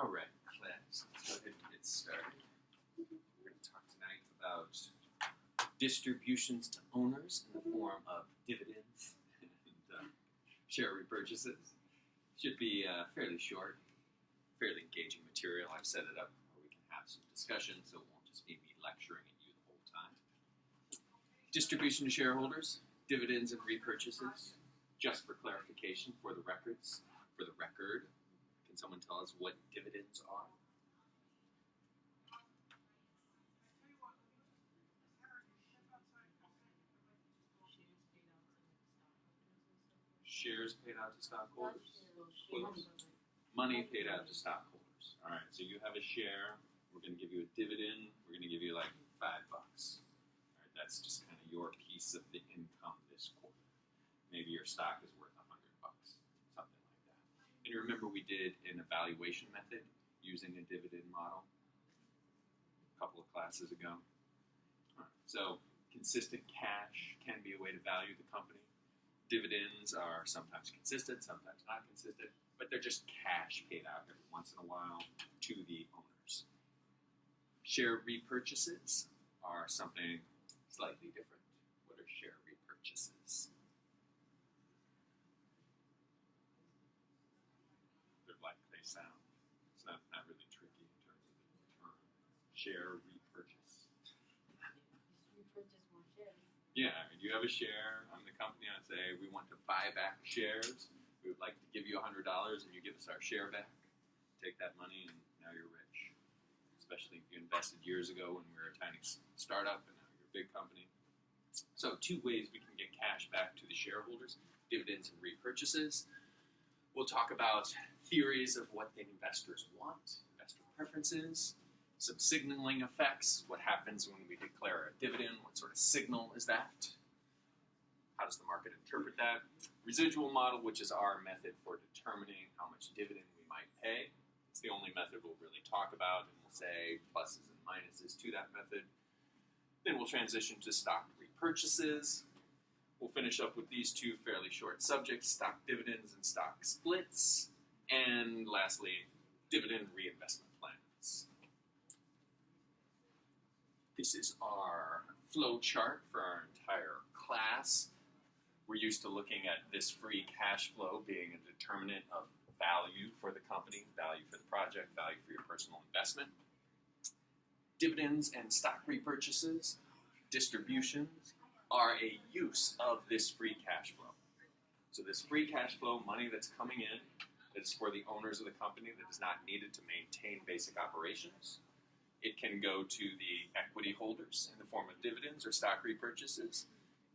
All right, class, let's go ahead and get started. We're going to talk tonight about distributions to owners in the form of dividends and share repurchases. Should be fairly short, fairly engaging material. I've set it up where we can have some discussion, so it won't just be me lecturing at you the whole time. Distribution to shareholders, dividends and repurchases. Just for clarification, for the record, can someone tell us what dividends are? Shares paid out to stockholders? Close. Money paid out to stockholders. All right, so you have a share. We're going to give you a dividend. We're going to give you like $5. All right, that's just kind of your piece of the income this quarter. Maybe your stock is worth $100, something like that. And you remember we did an evaluation method using a dividend model a couple of classes ago. All right, so consistent cash can be a way to value the company. Dividends are sometimes consistent, sometimes not consistent, but they're just cash paid out every once in a while to the owners. Share repurchases are something slightly different. What are share repurchases? They're like they sound. It's not really tricky in terms of the term. Share repurchase. Repurchase more shares. Yeah, you have a share. I'm the company. I say we want to buy back shares. We would like to give you $100, and you give us our share back. Take that money, and now you're rich. Especially if you invested years ago when we were a tiny startup, and now you're a big company. So 2 ways we can get cash back to the shareholders: dividends and repurchases. We'll talk about theories of what the investors want, investor preferences, some signaling effects, what happens when we declare a dividend, what sort of signal is that? How does the market interpret that? Residual model, which is our method for determining how much dividend we might pay. It's the only method we'll really talk about, and we'll say pluses and minuses to that method. Then we'll transition to stock repurchases. We'll finish up with these 2 fairly short subjects: stock dividends and stock splits. And lastly, dividend reinvestment plans. This is our flow chart for our entire class. We're used to looking at this free cash flow being a determinant of value for the company, value for the project, value for your personal investment. Dividends and stock repurchases, distributions, are a use of this free cash flow. So this free cash flow, money that's coming in, that is for the owners of the company, that is not needed to maintain basic operations. It can go to the equity holders in the form of dividends or stock repurchases.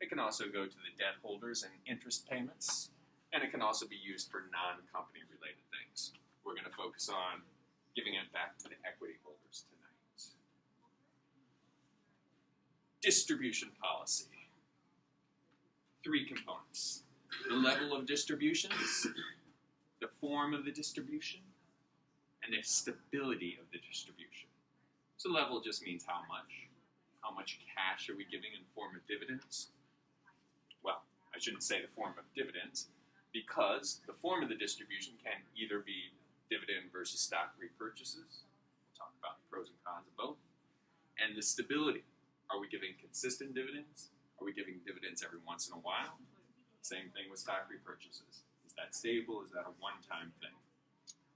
It can also go to the debt holders and interest payments. And it can also be used for non-company related things. We're going to focus on giving it back to the equity holders tonight. Distribution policy. 3 components: the level of distributions, the form of the distribution, and the stability of the distribution. So level just means how much. How much cash are we giving in the form of dividends? Well, I shouldn't say the form of dividends, because the form of the distribution can either be dividend versus stock repurchases. We'll talk about the pros and cons of both. And the stability. Are we giving consistent dividends? Are we giving dividends every once in a while? Same thing with stock repurchases. Is that stable? Is that a one-time thing?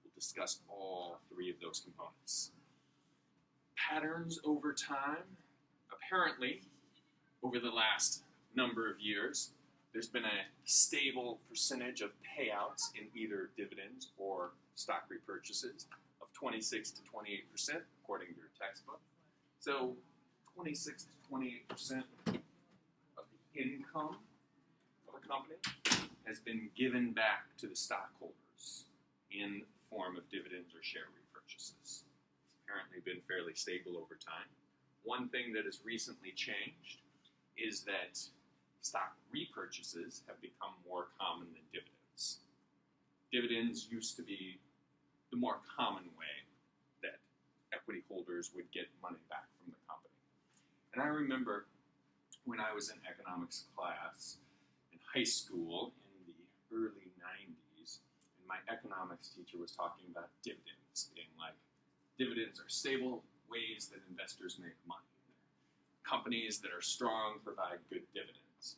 We'll discuss all 3 of those components. Patterns over time. Apparently, over the last number of years, there's been a stable percentage of payouts in either dividends or stock repurchases of 26 to 28%, according to your textbook. So 26 to 28% of the income of a company has been given back to the stockholders in the form of dividends or share repurchases. It's apparently been fairly stable over time. One thing that has recently changed is that stock repurchases have become more common than dividends. Dividends used to be the more common way that equity holders would get money back from the company. And I remember when I was in economics class in high school in the early 90s, and my economics teacher was talking about dividend dividends, being like dividends are stable ways that investors make money. Companies that are strong provide good dividends.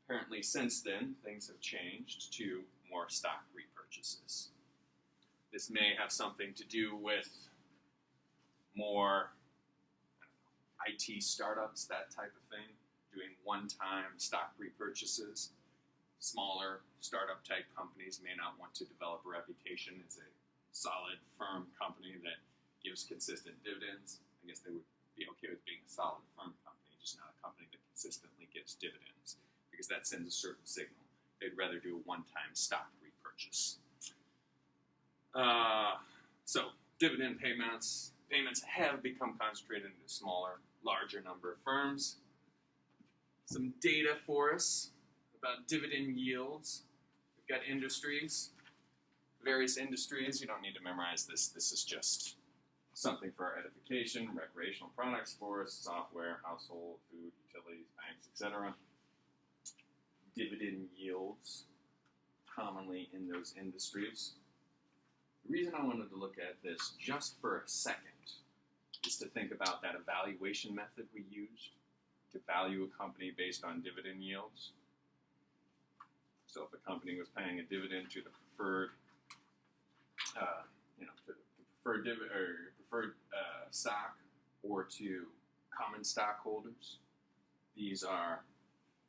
Apparently, since then, things have changed to more stock repurchases. This may have something to do with more IT startups, that type of thing, doing one-time stock repurchases. Smaller startup type companies may not want to develop a reputation as a solid, firm company that gives consistent dividends. I guess they would be okay with being a solid, firm company, just not a company that consistently gives dividends, because that sends a certain signal. They'd rather do a one-time stock repurchase. So dividend payments have become concentrated into a smaller, larger number of firms. Some data for us about dividend yields. We've got industries, various industries. You don't need to memorize this. This is just something for our edification. Recreational products, forest, software, household, food, utilities, banks, etc. Dividend yields commonly in those industries. The reason I wanted to look at this just for a second is to think about that evaluation method we used to value a company based on dividend yields. So if a company was paying a dividend to the preferred, preferred stock or to common stockholders, these are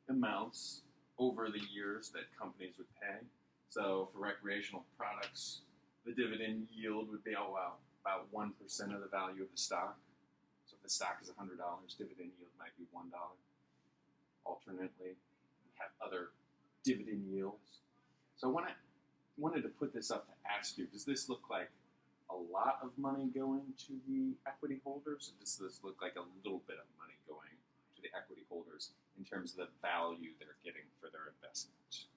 amounts over the years that companies would pay. So for recreational products, the dividend yield would be about 1% of the value of the stock. So if the stock is $100, dividend yield might be $1. Alternately, we have other dividend yields. So when I wanted to put this up to ask you, does this look like a lot of money going to the equity holders, or does this look like a little bit of money going to the equity holders in terms of the value they're getting for their investment?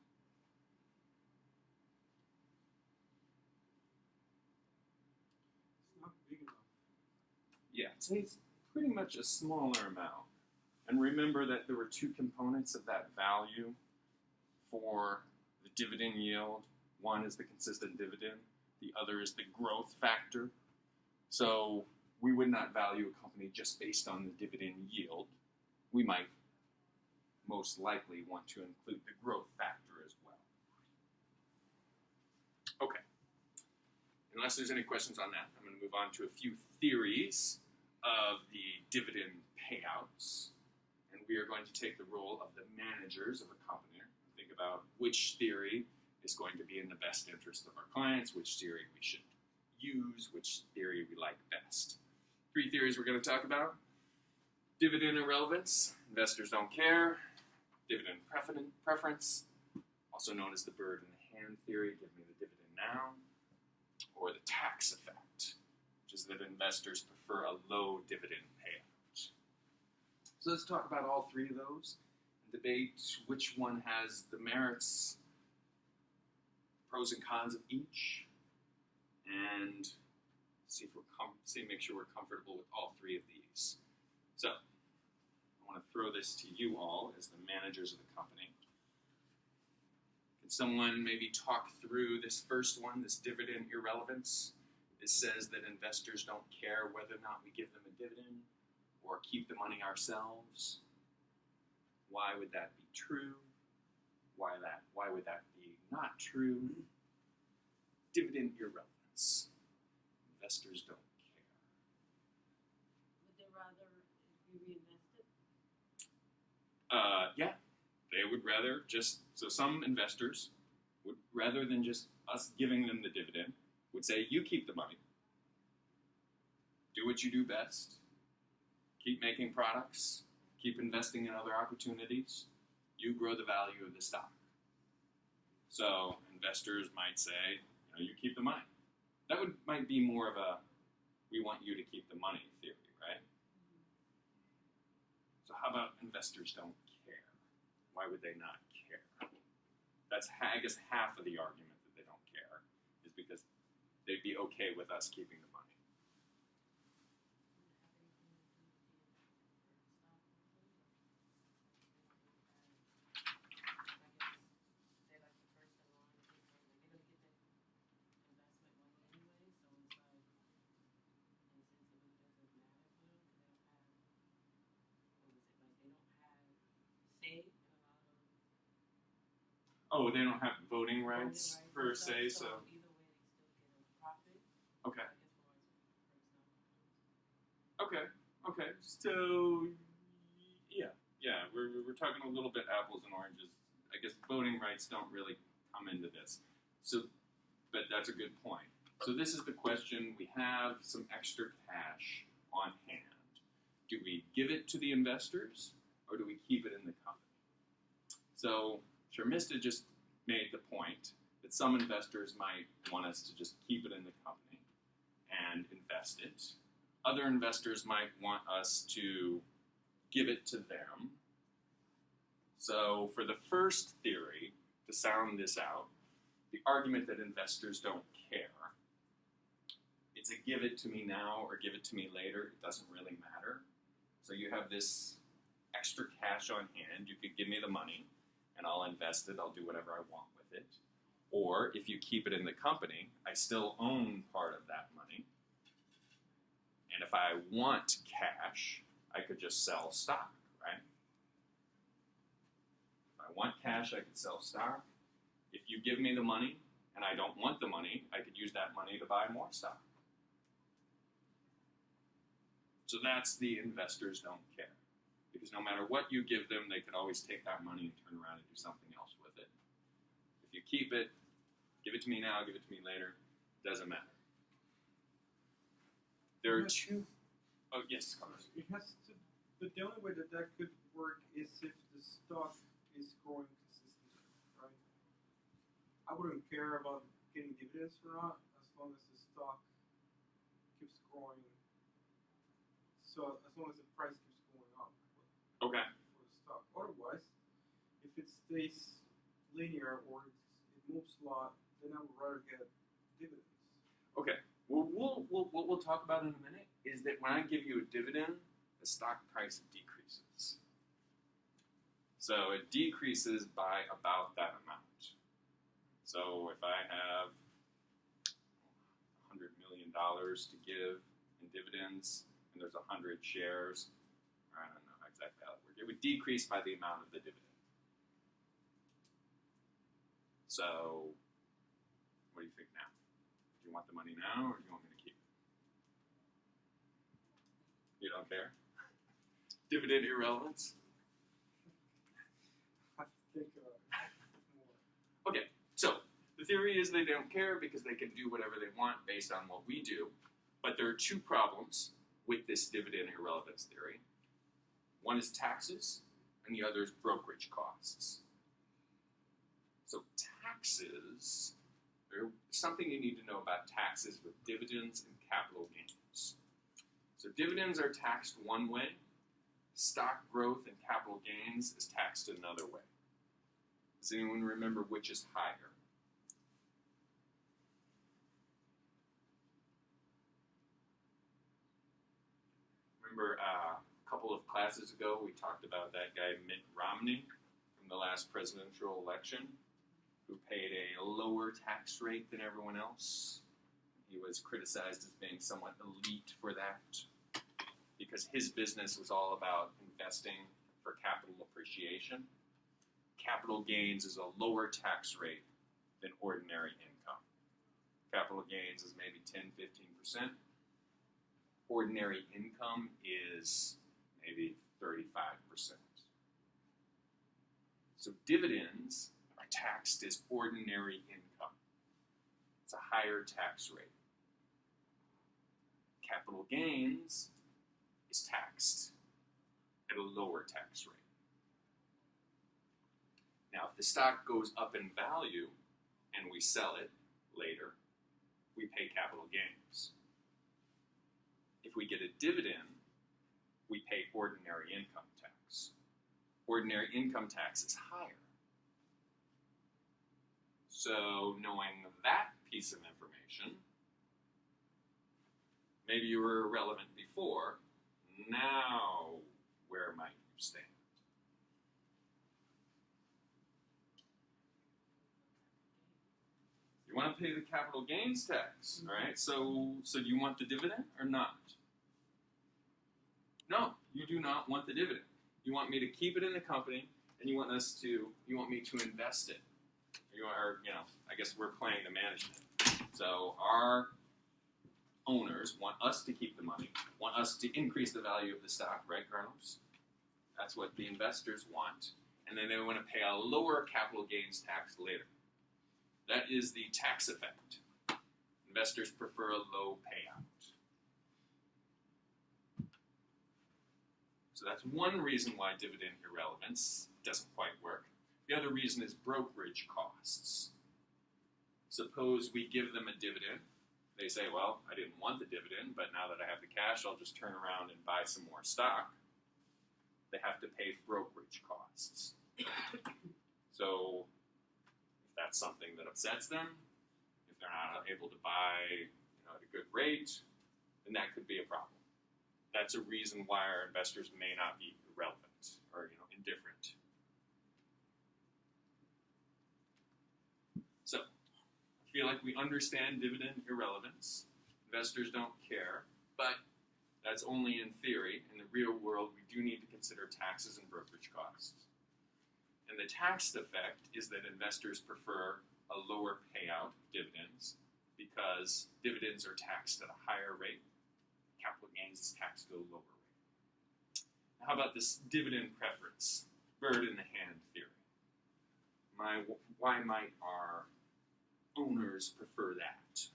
Yeah, it's pretty much a smaller amount. And remember that there were two components of that value for the dividend yield. One is the consistent dividend. The other is the growth factor. So we would not value a company just based on the dividend yield. We might most likely want to include the growth factor as well. Okay. Unless there's any questions on that, I'm going to move on to a few theories of the dividend payouts, and we are going to take the role of the managers of a company and think about which theory is going to be in the best interest of our clients, which theory we should use, which theory we like best. Three theories we're going to talk about: dividend irrelevance, investors don't care; dividend preference, also known as the bird in the hand theory, give me the dividend now; or the tax effect, which is that investors prefer a low dividend payout. So let's talk about all three of those and debate which one has the merits, pros and cons of each, and make sure we're comfortable with all three of these. So I want to throw this to you all as the managers of the company. Can someone maybe talk through this first one, this dividend irrelevance? It says that investors don't care whether or not we give them a dividend or keep the money ourselves. Why would that be true? Why would that be not true? Dividend irrelevance. Investors don't care. Would they rather be reinvested? Yeah, they would rather so some investors would, rather than just us giving them the dividend, would say, you keep the money. Do what you do best. Keep making products. Keep investing in other opportunities. You grow the value of the stock. So investors might say, you keep the money. That might be more of a, we want you to keep the money theory, right? So how about investors don't care? Why would they not care? That's, I guess, half of the argument that they don't care is because they'd be okay with us keeping the money. Oh, they don't have voting rights Voting per and stuff, se, so so either way they still get a profit. okay. As far as, for example. Okay. So yeah, we're talking a little bit apples and oranges. I guess voting rights don't really come into this. So, but that's a good point. So this is the question: we have some extra cash on hand. Do we give it to the investors, or do we keep it in the company? So Sharmista just made the point that some investors might want us to just keep it in the company and invest it. Other investors might want us to give it to them. So for the first theory, to sound this out, the argument that investors don't care, it's a give it to me now or give it to me later, it doesn't really matter. So you have this extra cash on hand, you could give me the money and I'll invest it, I'll do whatever I want with it. Or if you keep it in the company, I still own part of that money. And if I want cash, I could just sell stock, right? If I want cash, I could sell stock. If you give me the money and I don't want the money, I could use that money to buy more stock. So that's the investors don't care. Because no matter what you give them, they could always take that money and turn around and do something else with it. If you keep it, give it to me now, give it to me later, doesn't matter. There are two. Oh, yes, Carlos. It has to, but the only way that that could work is if the stock is growing consistently, right? I wouldn't care about getting dividends or not, as long as the stock keeps growing. So as long as the price keeps going up Okay. for the stock. Otherwise, if it stays linear or it moves a lot, then I would rather get dividends. Okay. Well, what we'll talk about in a minute is that when I give you a dividend, the stock price decreases. So it decreases by about that amount. So if I have $100 million to give in dividends, and there's 100 shares, I don't know exactly how it would work. It would decrease by the amount of the dividend. So, what do you think now? Do you want the money now, or do you want me to keep it? You don't care? Dividend irrelevance? I have to think about it more. Okay, so the theory is they don't care because they can do whatever they want based on what we do. But there are two problems with this dividend irrelevance theory. One is taxes, and the other is brokerage costs. So taxes, there's something you need to know about taxes with dividends and capital gains. So dividends are taxed one way, stock growth and capital gains is taxed another way. Does anyone remember which is higher? Remember a couple of classes ago we talked about that guy Mitt Romney from the last presidential election who paid a lower tax rate than everyone else. He was criticized as being somewhat elite for that because his business was all about investing for capital appreciation. Capital gains is a lower tax rate than ordinary income. Capital gains is maybe 10-15%. Ordinary income is maybe 35%. So dividends are taxed as ordinary income. It's a higher tax rate. Capital gains is taxed at a lower tax rate. Now, if the stock goes up in value and we sell it later, we pay capital gains. If we get a dividend, we pay ordinary income tax. Ordinary income tax is higher. So knowing that piece of information, maybe you were irrelevant before, now where might you stand? You want to pay the capital gains tax, all right? So do you want the dividend or not? No, you do not want the dividend. You want me to keep it in the company, and you want me to invest it. I guess we're playing the management. So our owners want us to keep the money, want us to increase the value of the stock, right, Carlos? That's what the investors want. And then they want to pay a lower capital gains tax later. That is the tax effect. Investors prefer a low payout. So that's one reason why dividend irrelevance doesn't quite work. The other reason is brokerage costs. Suppose we give them a dividend. They say, well, I didn't want the dividend, but now that I have the cash, I'll just turn around and buy some more stock. They have to pay brokerage costs. So if that's something that upsets them, if they're not able to buy at a good rate, then that could be a problem. That's a reason why our investors may not be irrelevant or indifferent. So I feel like we understand dividend irrelevance. Investors don't care, but that's only in theory. In the real world, we do need to consider taxes and brokerage costs. And the tax effect is that investors prefer a lower payout of dividends because dividends are taxed at a higher rate. Capital gains is taxed at a lower rate. How about this dividend preference, bird in the hand theory? Why might our owners prefer that?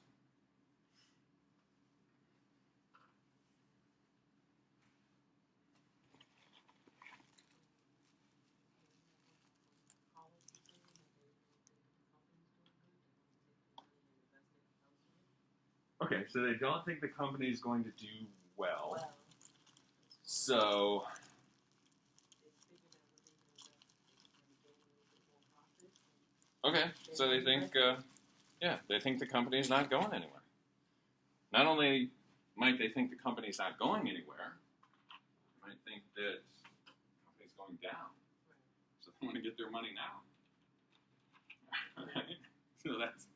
Okay, so they don't think the company is going to do well. So okay, so they think, they think the company is not going anywhere. Not only might they think the company's not going anywhere, they might think that the company's going down. So they want to get their money now. Right? So that's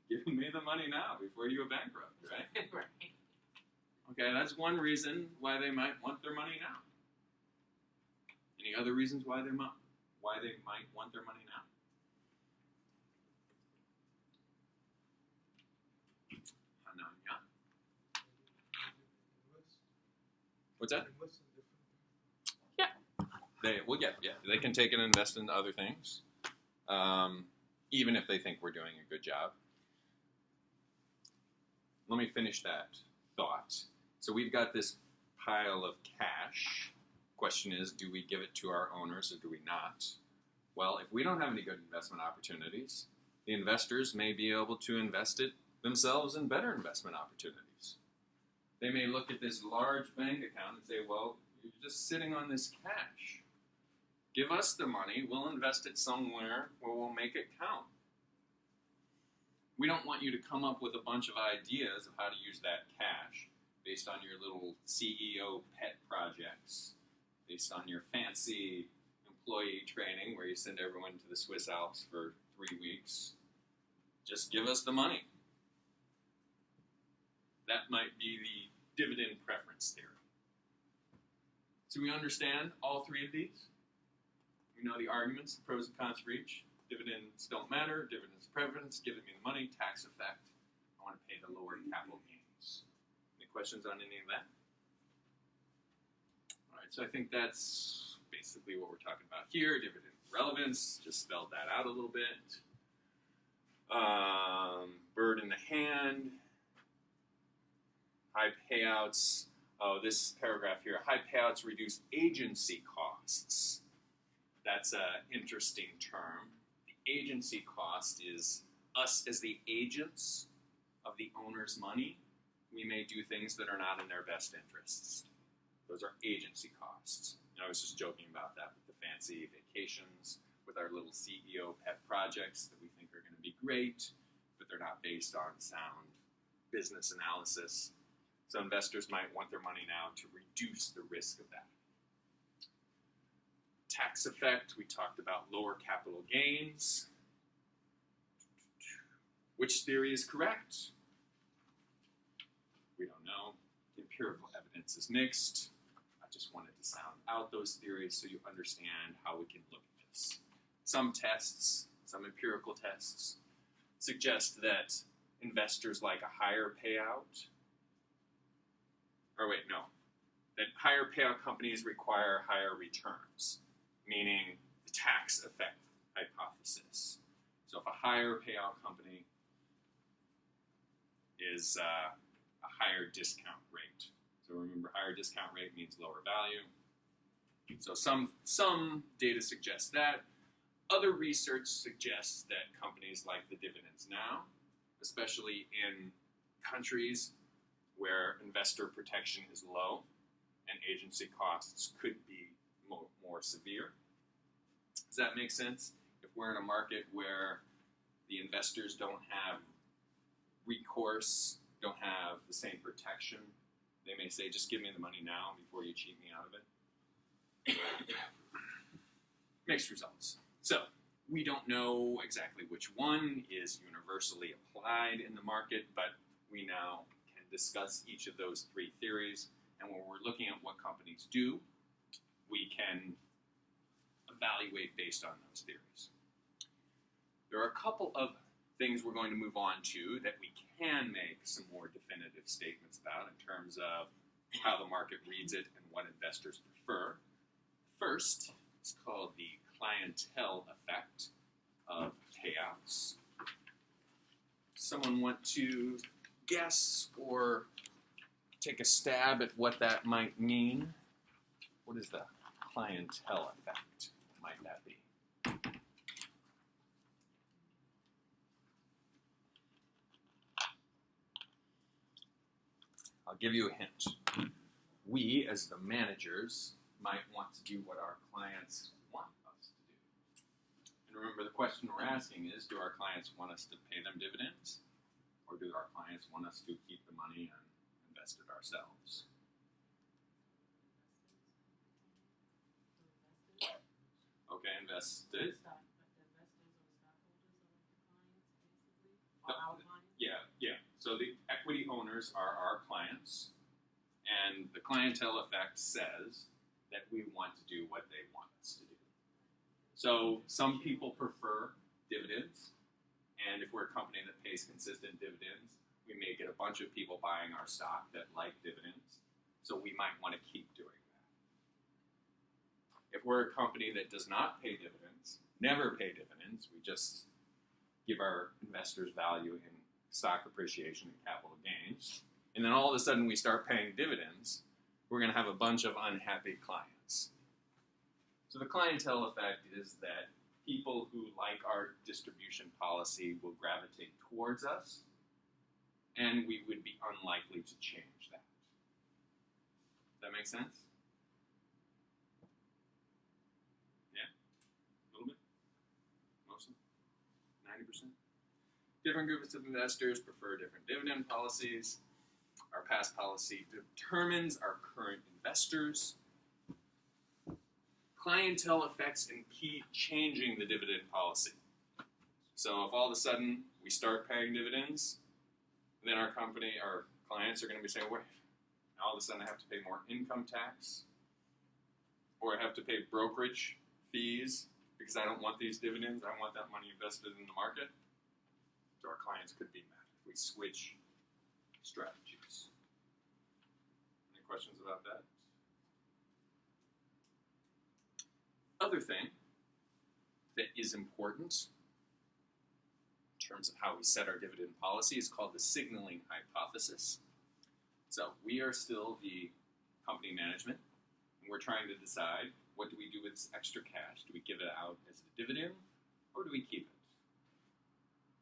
giving me the money now before you go bankrupt, right? Right. Okay, that's one reason why they might want their money now. Any other reasons why they might want their money now? Hananya. What's that? They can take and invest in other things, even if they think we're doing a good job. Let me finish that thought. So we've got this pile of cash. Question is, do we give it to our owners or do we not? Well, if we don't have any good investment opportunities, the investors may be able to invest it themselves in better investment opportunities. They may look at this large bank account and say, well, you're just sitting on this cash. Give us the money, we'll invest it somewhere where we'll make it count. We don't want you to come up with a bunch of ideas of how to use that cash based on your little CEO pet projects, based on your fancy employee training where you send everyone to the Swiss Alps for 3 weeks. Just give us the money. That might be the dividend preference theory. So we understand all three of these. We know the arguments, the pros and cons for each. Dividends don't matter. Dividends preference, giving me the money, tax effect. I want to pay the lower capital gains. Any questions on any of that? All right, so I think that's basically what we're talking about here. Dividend relevance, just spelled that out a little bit. Bird in the hand. High payouts. Oh, this paragraph here. High payouts reduce agency costs. That's an interesting term. The agency cost is us as the agents of the owner's money. We may do things that are not in their best interests. Those are agency costs. And I was just joking about that with the fancy vacations, with our little CEO pet projects that we think are going to be great, but they're not based on sound business analysis. So investors might want their money now to reduce the risk of that. Tax effect, we talked about lower capital gains. Which theory is correct? We don't know. Empirical evidence is mixed. I just wanted to sound out those theories so you understand how we can look at this. Some tests some empirical tests suggest that investors like a higher payout. Or wait, no. That higher payout companies require higher returns, meaning the tax effect hypothesis. So if a higher payout company is a higher discount rate. So remember, higher discount rate means lower value. So some data suggests that. Other research suggests that companies like the dividends now, especially in countries where investor protection is low and agency costs could be more severe. Does that make sense? If we're in a market where the investors don't have recourse, don't have the same protection, they may say, just give me the money now before you cheat me out of it. Mixed results. So, we don't know exactly which one is universally applied in the market, but we now can discuss each of those three theories, and when we're looking at what companies do, we can evaluate based on those theories. There are a couple of things we're going to move on to that we can make some more definitive statements about in terms of how the market reads it and what investors prefer. First, it's called the clientele effect of payouts. Someone want to guess or take a stab at what that might mean? What is the clientele effect? Might that be? I'll give you a hint. We, as the managers, might want to do what our clients want us to do. And remember, the question we're asking is, do our clients want us to pay them dividends? Or do our clients want us to keep the money and invest it ourselves? Okay, invested. Yeah. So the equity owners are our clients, and the clientele effect says that we want to do what they want us to do. So some people prefer dividends, and if we're a company that pays consistent dividends, we may get a bunch of people buying our stock that like dividends, so we might want to keep doing that. If we're a company that does not pay dividends, never pay dividends, we just give our investors value in stock appreciation and capital gains, and then all of a sudden we start paying dividends, we're going to have a bunch of unhappy clients. So the clientele effect is that people who like our distribution policy will gravitate towards us, and we would be unlikely to change that. Does that make sense? Yeah? A little bit? Mostly? 90%? Different groups of investors prefer different dividend policies. Our past policy determines our current investors. Clientele effects impede changing the dividend policy. So if all of a sudden we start paying dividends, then our clients are going to be saying, wait, all of a sudden I have to pay more income tax, or I have to pay brokerage fees because I don't want these dividends, I want that money invested in the market. So our clients could be mad if we switch strategies. Any questions about that? Other thing that is important in terms of how we set our dividend policy is called the signaling hypothesis. So we are still the company management, and we're trying to decide, what do we do with this extra cash? Do we give it out as a dividend, or do we keep it?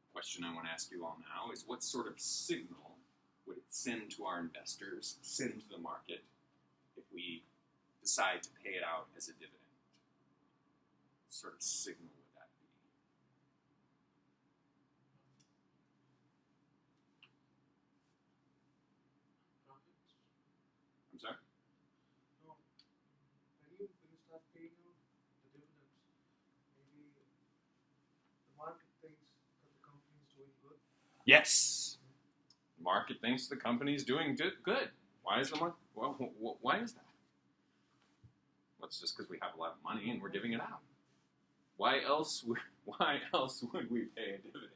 The question I want to ask you all now is, what sort of signal would it send to our investors, send to the market, if we decide to pay it out as a dividend? What sort of signal would that be? I'm sorry? No. When you start paying out the dividends, maybe the market thinks that the company is doing good. Yes. The market thinks the company is doing good. Why is the market? Well, why is that? Well, it's just because we have a lot of money and we're giving it out. Why else would we pay a dividend?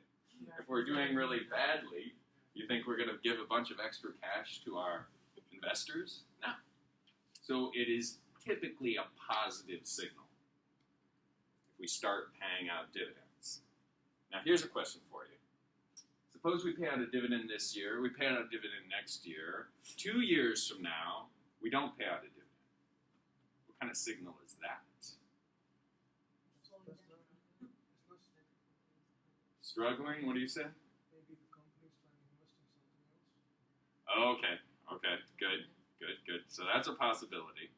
If we're doing really badly, you think we're going to give a bunch of extra cash to our investors? No. So it is typically a positive signal if we start paying out dividends. Now here's a question for you. Suppose we pay out a dividend this year, we pay out a dividend next year. 2 years from now, we don't pay out a dividend. What kind of signal is that? Struggling? What do you say? Maybe the company's trying to invest in something else. Okay, good. So that's a possibility.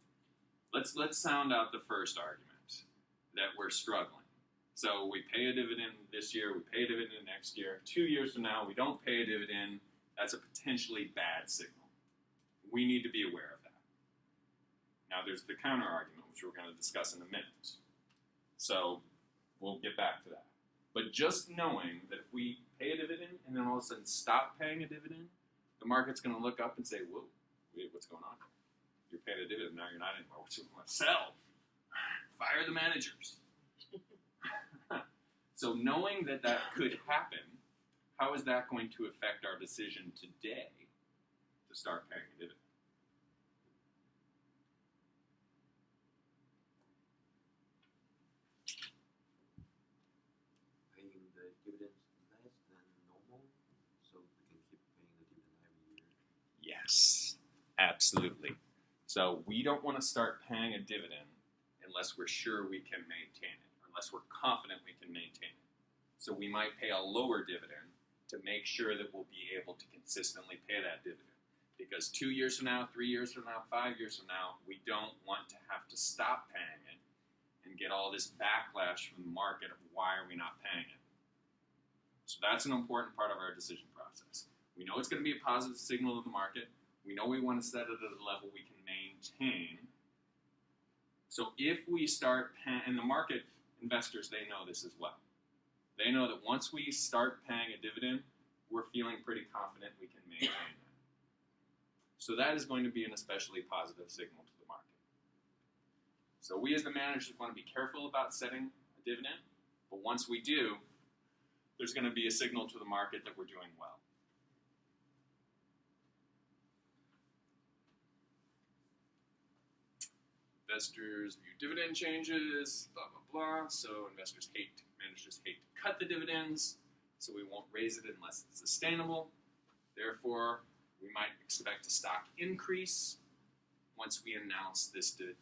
Let's sound out the first argument, that we're struggling. So we pay a dividend this year, we pay a dividend next year. 2 years from now, we don't pay a dividend. That's a potentially bad signal. We need to be aware of that. Now there's the counter argument, which we're going to discuss in a minute. So we'll get back to that. But just knowing that if we pay a dividend and then all of a sudden stop paying a dividend, the market's going to look up and say, whoa, what's going on? You're paying a dividend, now you're not anymore. What you want to sell? Fire the managers. So knowing that that could happen, how is that going to affect our decision today to start paying a dividend? Paying the dividends less than normal, so we can keep paying the dividend every year. Yes, absolutely. So we don't want to start paying a dividend unless we're sure we can maintain it, or unless we're confident we can maintain it. So we might pay a lower dividend to make sure that we'll be able to consistently pay that dividend. Because 2 years from now, 3 years from now, 5 years from now, we don't want to have to stop paying it and get all this backlash from the market of why are we not paying it. So that's an important part of our decision process. We know it's going to be a positive signal to the market. We know we want to set it at a level we can maintain. So if we start paying, and the market investors, they know this as well. They know that once we start paying a dividend, we're feeling pretty confident we can maintain that. So that is going to be an especially positive signal to the market. So we as the managers want to be careful about setting a dividend, but once we do, there's going to be a signal to the market that we're doing well. Investors view dividend changes, blah, blah, blah. So managers hate to cut the dividends, so we won't raise it unless it's sustainable. Therefore, we might expect a stock increase once we announce this dividend.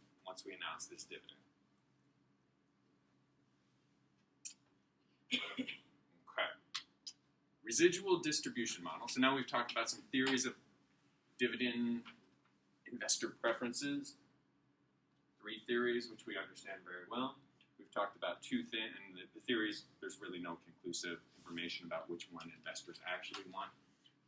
Okay. Residual distribution model. So now we've talked about some theories of dividend investor preferences. 3 theories, which we understand very well. We've talked about 2 things, and the theories, there's really no conclusive information about which one investors actually want.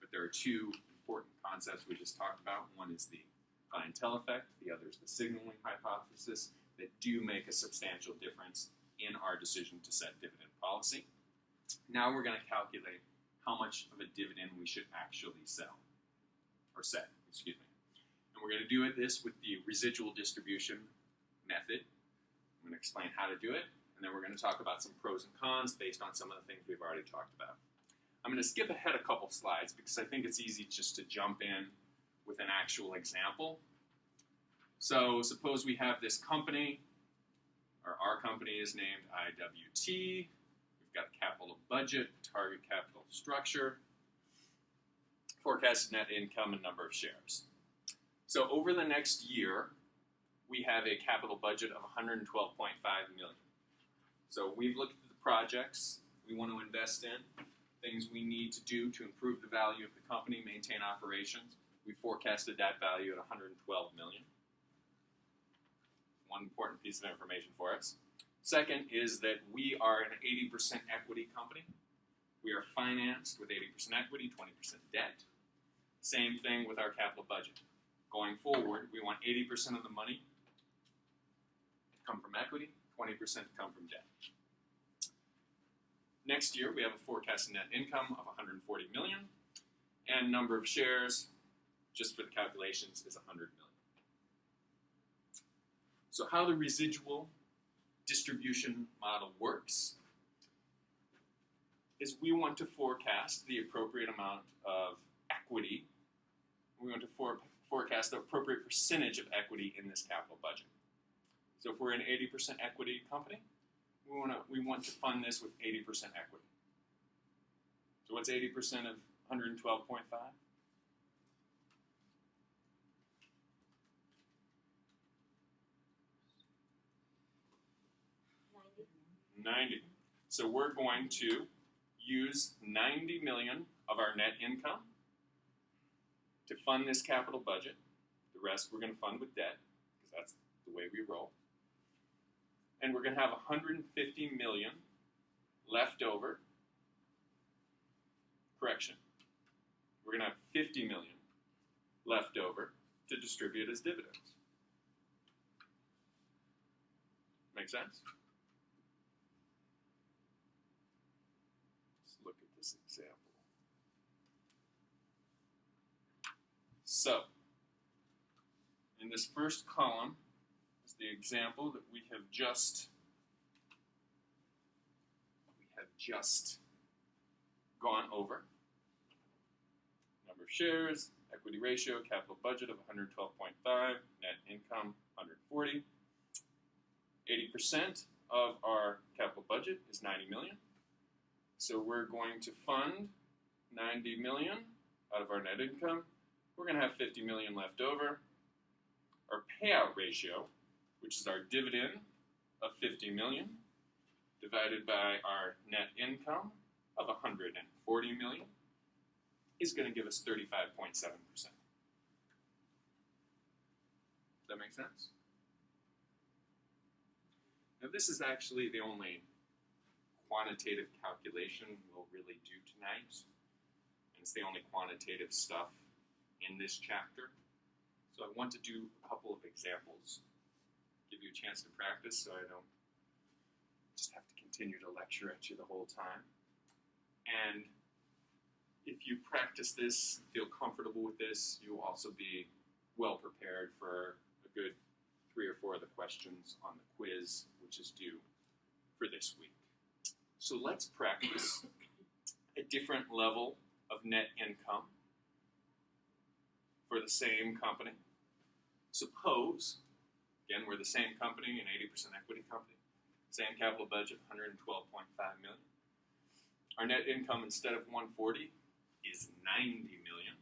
But there are 2 important concepts we just talked about. One is the clientele effect, the other is the signaling hypothesis, that do make a substantial difference in our decision to set dividend policy. Now we're going to calculate how much of a dividend we should actually set. And we're going to do this with the residual distribution method. I'm going to explain how to do it, and then we're going to talk about some pros and cons based on some of the things we've already talked about. I'm going to skip ahead a couple slides because I think it's easy just to jump in with an actual example. So suppose we have this company, or our company is named IWT. We've got a capital budget, target capital structure, forecasted net income, and number of shares. So over the next year, we have a capital budget of $112.5 million. So we've looked at the projects we want to invest in, things we need to do to improve the value of the company, maintain operations. We forecasted that value at $112 million. One important piece of information for us. Second is that we are an 80% equity company. We are financed with 80% equity, 20% debt. Same thing with our capital budget. Going forward, we want 80% of the money to come from equity, 20% to come from debt. Next year, we have a forecasted net income of $140 million, and number of shares, just for the calculations, is 100 million. So how the residual distribution model works is we want to forecast the appropriate amount of equity. We want to forecast the appropriate percentage of equity in this capital budget. So if we're an 80% equity company, we want to fund this with 80% equity. So what's 80% of 112.5? 90. So we're going to use 90 million of our net income to fund this capital budget. The rest we're going to fund with debt, because that's the way we roll. And we're going to have 150 million left over. Correction. We're going to have 50 million left over to distribute as dividends. Make sense? Let's look at this example. So, in this first column is the example that we have just gone over. Number of shares, equity ratio, capital budget of 112.5, net income 140. 80% of our capital budget is 90 million. So we're going to fund 90 million out of our net income. We're going to have 50 million left over. Our payout ratio, which is our dividend of 50 million, divided by our net income of 140 million, is going to give us 35.7%. Does that make sense? Now this is actually the only quantitative calculation we'll really do tonight. And it's the only quantitative stuff in this chapter. So I want to do a couple of examples, give you a chance to practice so I don't just have to continue to lecture at you the whole time. And if you practice this, feel comfortable with this, you'll also be well prepared for a good 3 or 4 of the questions on the quiz, which is due for this week. So let's practice a different level of net income for the same company. Suppose, again, we're the same company, an 80% equity company, same capital budget, 112.5 million. Our net income, instead of 140, is 90 million.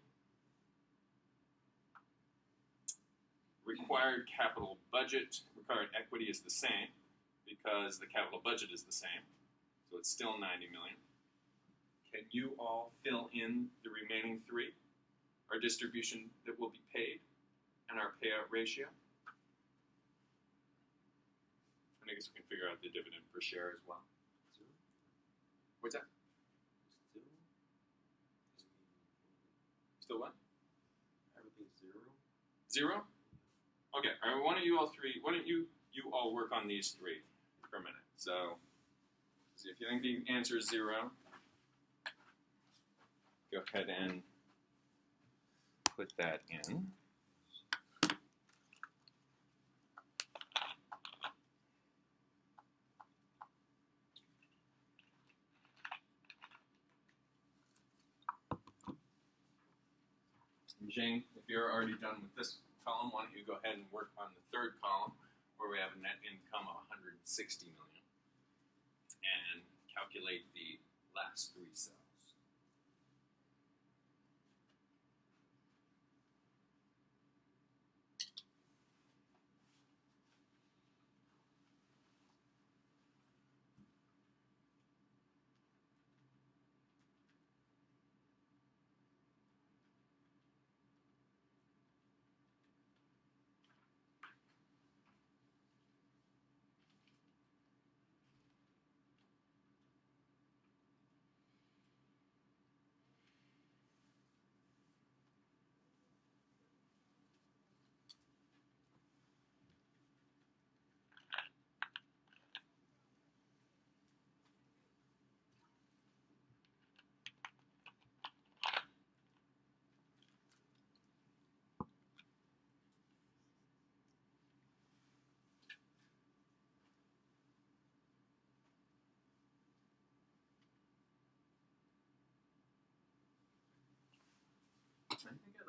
Required capital budget, required equity is the same because the capital budget is the same, so it's still 90 million. Can you all fill in the remaining 3? Our distribution that will be paid and our payout ratio. And I guess we can figure out the dividend per share as well. 0. What's that? Still? Still what? Everything's 0. 0? Okay, all right, why don't you all work on these 3 for a minute. So, if you think the answer is 0, go ahead and put that in. Jing, if you're already done with this column, why don't you go ahead and work on the 3rd column where we have a net income of 160 million and calculate the last 3 cells.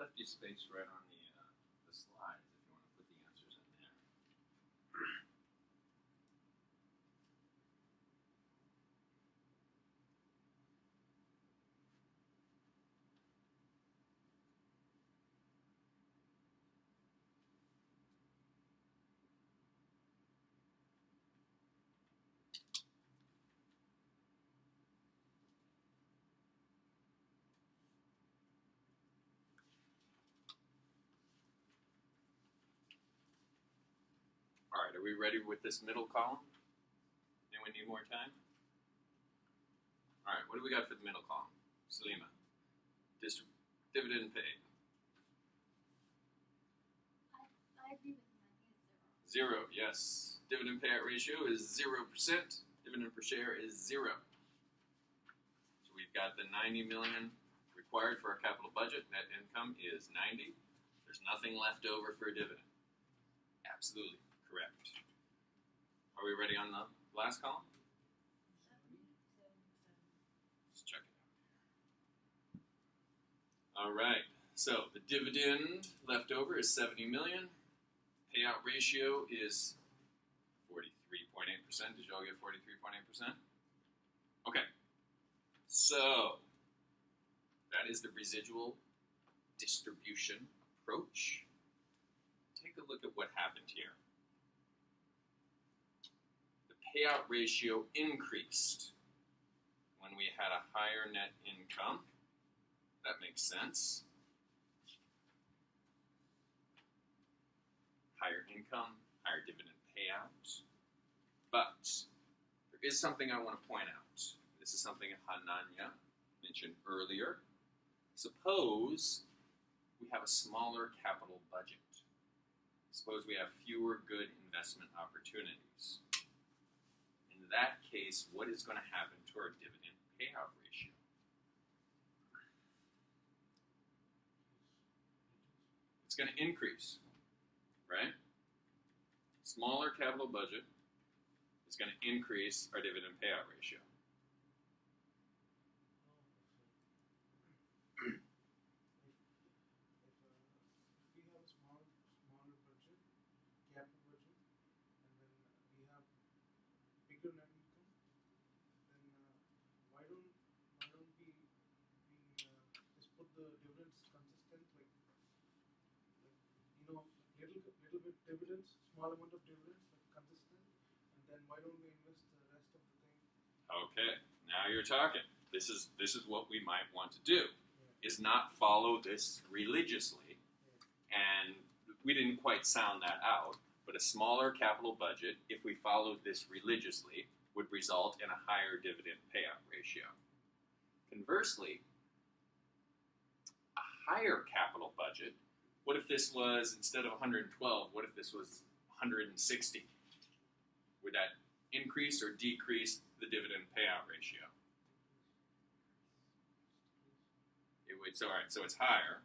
left you space right on the slides if you want to put the answers in there. All right, are we ready with this middle column? Anyone need more time? All right, what do we got for the middle column? Salima. Dividend paid. I agree with him. I think it's zero. 0, yes. Dividend payout ratio is 0%. Dividend per share is 0. So we've got the 90 million required for our capital budget. Net income is 90. There's nothing left over for a dividend. Absolutely correct. Are we ready on the last column? Let's check it out. All right. So the dividend left over is 70 million. Payout ratio is 43.8%. Did y'all get 43.8%? Okay. So that is the residual distribution approach. Take a look at what happened here. The payout ratio increased when we had a higher net income. That makes sense. Higher income, higher dividend payout. But there is something I want to point out. This is something Hananya mentioned earlier. Suppose we have a smaller capital budget. Suppose we have fewer good investment opportunities. In that case, what is going to happen to our dividend payout ratio? It's going to increase, right? Smaller capital budget is going to increase our dividend payout ratio. If we have a smaller budget, capital budget, and then we have bigger net income, then why don't we just put the dividends consistent, like little bit dividends, small amount of dividends, like consistent, and then why don't we invest the rest of the thing? Okay, now you're talking. This is what we might want to do, is not follow this religiously. And we didn't quite sound that out, but a smaller capital budget, if we followed this religiously, would result in a higher dividend payout ratio. Conversely, a higher capital budget, what if this was, instead of 112, what if this was 160? Would that increase or decrease the dividend payout ratio? It would. So, all right, so it's higher.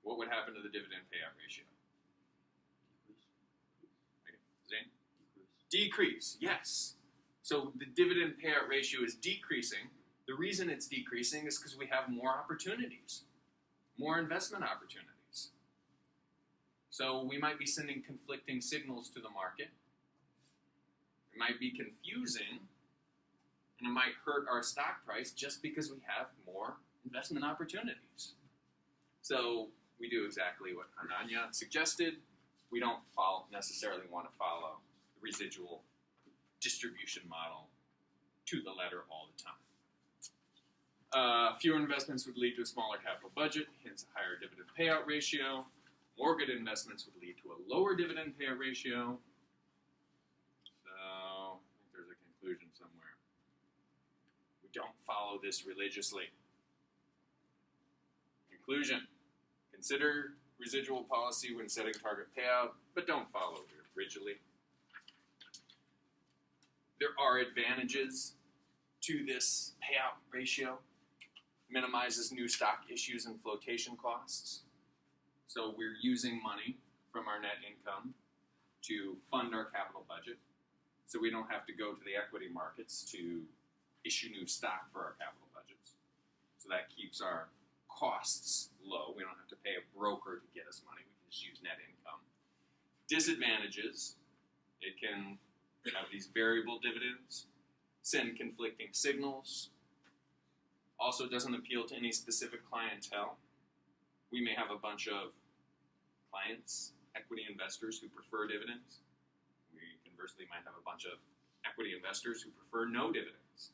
What would happen to the dividend payout ratio? Okay. Zane? Decrease, yes. So the dividend payout ratio is decreasing. The reason it's decreasing is because we have more opportunities, more investment opportunities. So we might be sending conflicting signals to the market. It might be confusing, and it might hurt our stock price just because we have more investment opportunities. So we do exactly what Hananya suggested. We don't necessarily want to follow the residual distribution model to the letter all the time. Fewer investments would lead to a smaller capital budget, hence a higher dividend payout ratio. More good investments would lead to a lower dividend payout ratio. So I think there's a conclusion somewhere. We don't follow this religiously. Conclusion. Consider residual policy when setting target payout, but don't follow it rigidly. There are advantages to this payout ratio. Minimizes new stock issues and flotation costs. So we're using money from our net income to fund our capital budget. So we don't have to go to the equity markets to issue new stock for our capital budgets. So that keeps our costs low. We don't have to pay a broker to get us money. We can just use net income. Disadvantages, it can have these variable dividends, send conflicting signals, also doesn't appeal to any specific clientele. We may have a bunch of clients, equity investors who prefer dividends. We conversely might have a bunch of equity investors who prefer no dividends.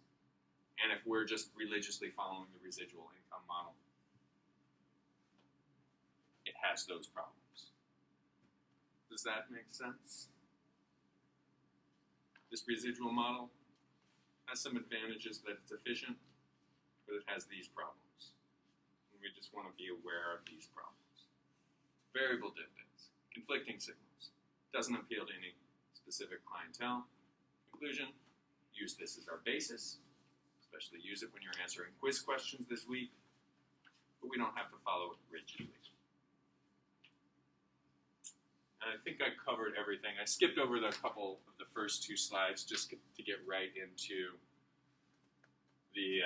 And if we're just religiously following the residual income model, it has those problems. Does that make sense? This residual model has some advantages that it's efficient, but it has these problems. And we just want to be aware of these problems. Variable dividends, conflicting signals, doesn't appeal to any specific clientele. Conclusion, use this as our basis, especially use it when you're answering quiz questions this week, but we don't have to follow it rigidly. And I think I covered everything. I skipped over the couple of the first two slides just to get right into the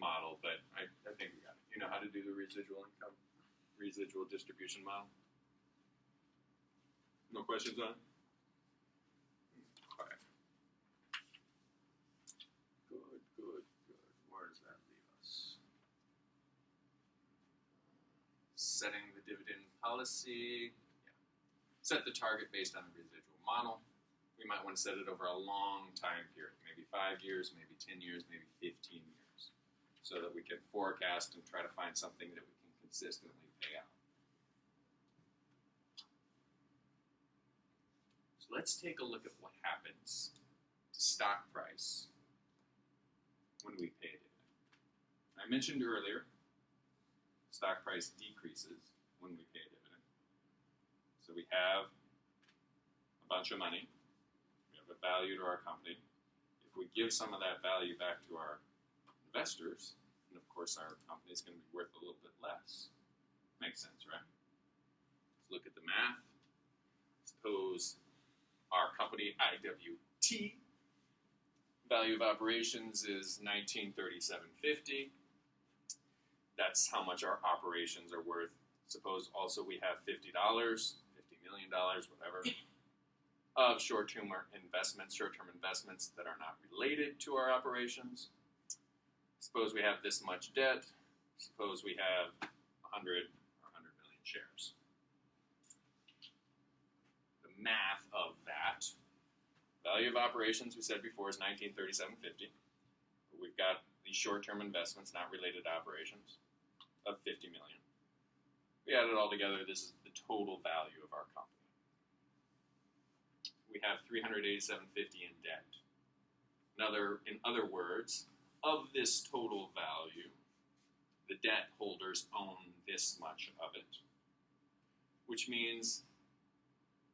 model, but I think we got it. You know how to do the residual income, residual distribution model? No questions on it? Okay. Good. Where does that leave us? Setting the dividend policy. Set the target based on the residual model. We might want to set it over a long time period, maybe 5 years, maybe 10 years, maybe 15 years, so that we can forecast and try to find something that we can consistently pay out. So let's take a look at what happens to stock price when we pay a dividend. I mentioned earlier, stock price decreases when we pay a dividend. So we have a bunch of money, we have a value to our company. If we give some of that value back to our investors, then of course our company is going to be worth a little bit less. Makes sense, right? Let's look at the math. Suppose our company, IWT, value of operations is $1937.50. That's how much our operations are worth. Suppose also we have $50, $50 million, whatever, of short-term investments that are not related to our operations. Suppose we have this much debt. Suppose we have 100 or 100 million shares. The math of that, value of operations, we said before, is $1937.50. We've got these short-term investments not related to operations of $50 million. We add it all together, this is the total value of our company. We have $387.50 in debt. In other words, of this total value, the debt holders own this much of it, which means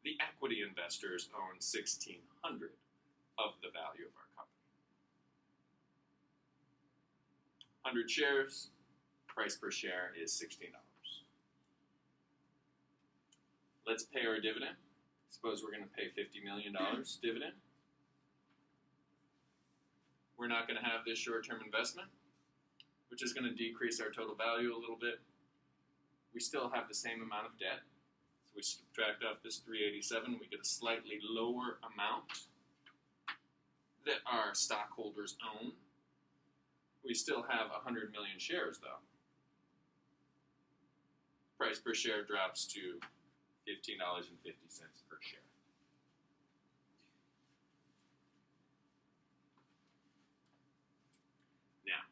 the equity investors own $1,600 of the value of our company. 100 shares, price per share is $16. Let's pay our dividend. Suppose we're going to pay $50 million dividend. We're not going to have this short-term investment, which is going to decrease our total value a little bit. We still have the same amount of debt. So we subtract off this $387, we get a slightly lower amount that our stockholders own. We still have 100 million shares, though. Price per share drops to $15.50 per share. Now,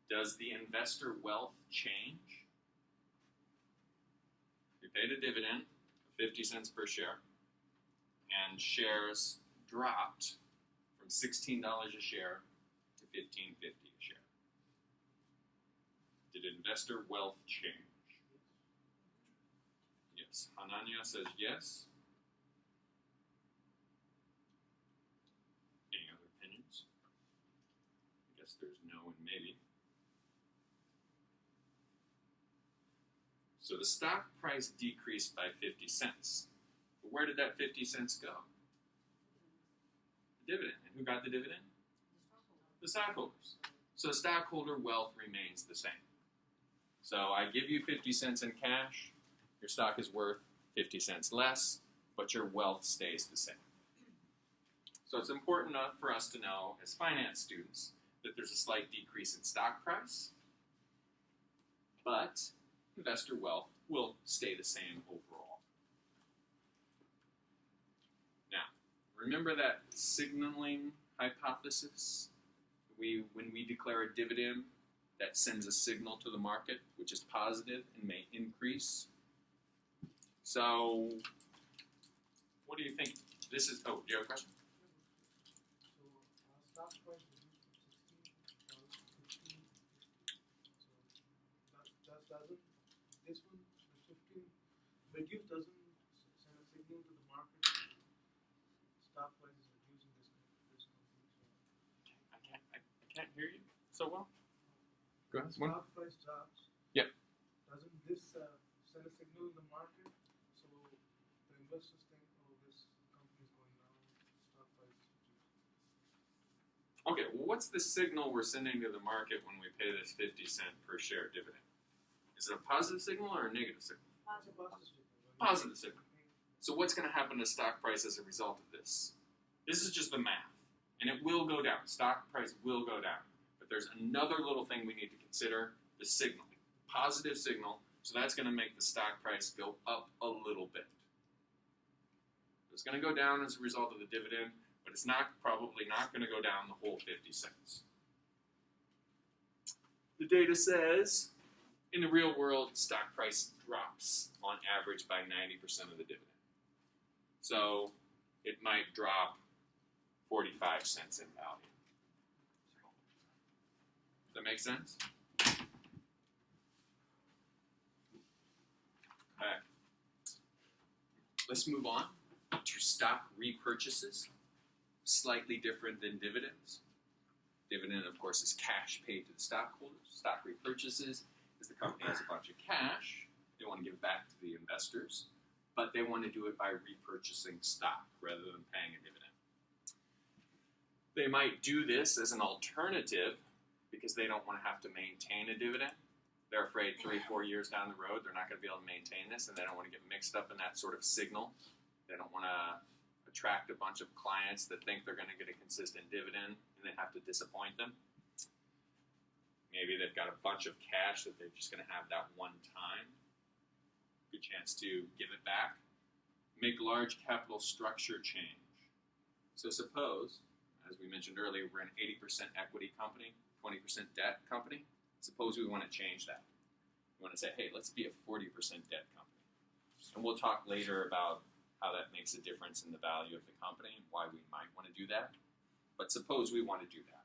does the investor wealth change? We paid a dividend of 50 cents per share, and shares dropped from $16 a share to $15.50 a share. Did investor wealth change? Yes. Hananya says yes. Any other opinions? I guess there's no and maybe. So the stock price decreased by 50 cents. But where did that 50 cents go? The dividend. And who got the dividend? The stockholders. So stockholder wealth remains the same. So I give you 50 cents in cash, your stock is worth 50 cents less, but your wealth stays the same. So it's important for us to know as finance students that there's a slight decrease in stock price, but investor wealth will stay the same overall. Now, remember that signaling hypothesis? When we declare a dividend, that sends a signal to the market, which is positive and may increase. So, what do you think? This is, oh, do you have a question? So stock price reduced from 16 to 15. So that doesn't, this one, the 15 reduce doesn't send a signal to the market. Stock price is reducing this company. I can't hear you so well. Go ahead. Stock price drops. Yep. Doesn't this send a signal in the market? So the investors think, oh, this company is going down, stock price is reducing. Okay, well, what's the signal we're sending to the market when we pay this 50-cent per share dividend? Is it a positive signal or a negative signal? It's a positive signal. Positive signal. So what's going to happen to stock price as a result of this? This is just the math, and it will go down. Stock price will go down. But there's another little thing we need to consider, the signal. Positive signal, so that's going to make the stock price go up a little bit. It's going to go down as a result of the dividend, but it's probably not going to go down the whole 50 cents. The data says, in the real world, stock price drops on average by 90% of the dividend. So it might drop 45 cents in value. Does that make sense? Okay. Let's move on to stock repurchases. Slightly different than dividends. Dividend, of course, is cash paid to the stockholders. Stock repurchases is the company has a bunch of cash. They want to give back to the investors, but they want to do it by repurchasing stock rather than paying a dividend. They might do this as an alternative because they don't want to have to maintain a dividend. They're afraid 3-4 years down the road they're not going to be able to maintain this, and they don't want to get mixed up in that sort of signal. They don't want to attract a bunch of clients that think they're going to get a consistent dividend and then have to disappoint them. Maybe they've got a bunch of cash that they're just going to have that one time. Good chance to give it back. Make large capital structure change. So suppose, as we mentioned earlier, we're an 80% equity company, 20% debt company. Suppose we want to change that. We want to say, hey, let's be a 40% debt company. And we'll talk later about how that makes a difference in the value of the company and why we might want to do that. But suppose we want to do that.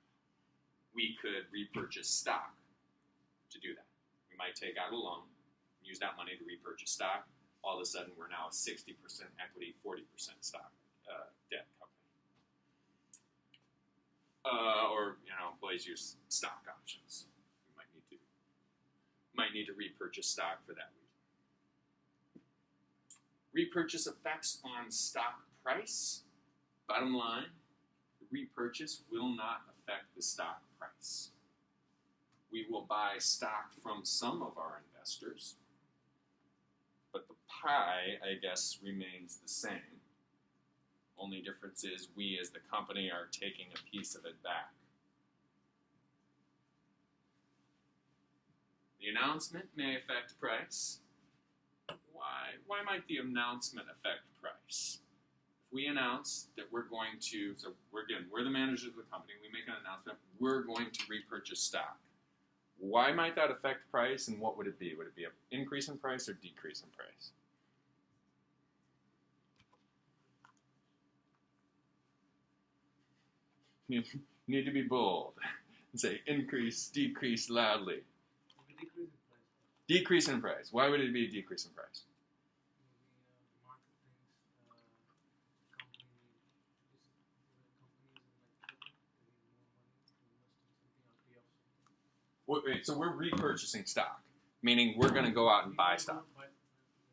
We could repurchase stock to do that. We might take out a loan, use that money to repurchase stock. All of a sudden, we're now a 60% equity, 40% stock debt company. Or employees use stock options. We might need to repurchase stock for that reason. Repurchase effects on stock price. Bottom line, the repurchase will not affect the stock price. We will buy stock from some of our investors, but the pie, I guess, remains the same. Only difference is we as the company are taking a piece of it back. The announcement may affect price. Why? Why might the announcement affect price? If we announce that we're going to, so we're the managers of the company, we make an announcement, we're going to repurchase stock. Why might that affect price, and what would it be? Would it be an increase in price or decrease in price? You need to be bold and say increase, decrease loudly. Decrease in price. Why would it be a decrease in price? Wait, so we're repurchasing stock, meaning we're going to go out and buy stock.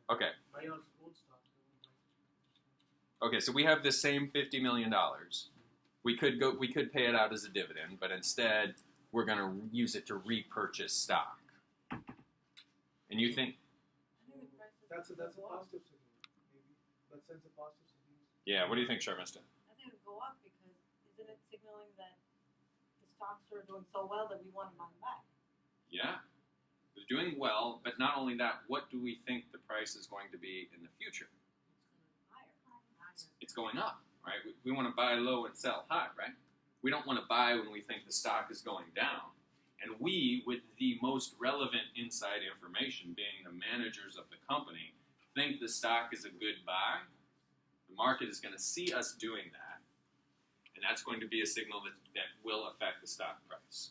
Okay. Okay, so we have the same $50 million. We could pay it out as a dividend, but instead we're going to use it to repurchase stock. And you think, I think the price of That's a go up. positive signal, maybe. That sends a positive signal. yeah, what do you think, Sharmista? I think it would go up because isn't it signaling that the stocks are doing so well that we want to buy them back? Yeah, they're doing well, but not only that, what do we think the price is going to be in the future? Higher. It's going up, right? We want to buy low and sell high, right? We don't want to buy when we think the stock is going down. And we, with the most relevant inside information, being the managers of the company, think the stock is a good buy. The market is going to see us doing that, and that's going to be a signal that will affect the stock price.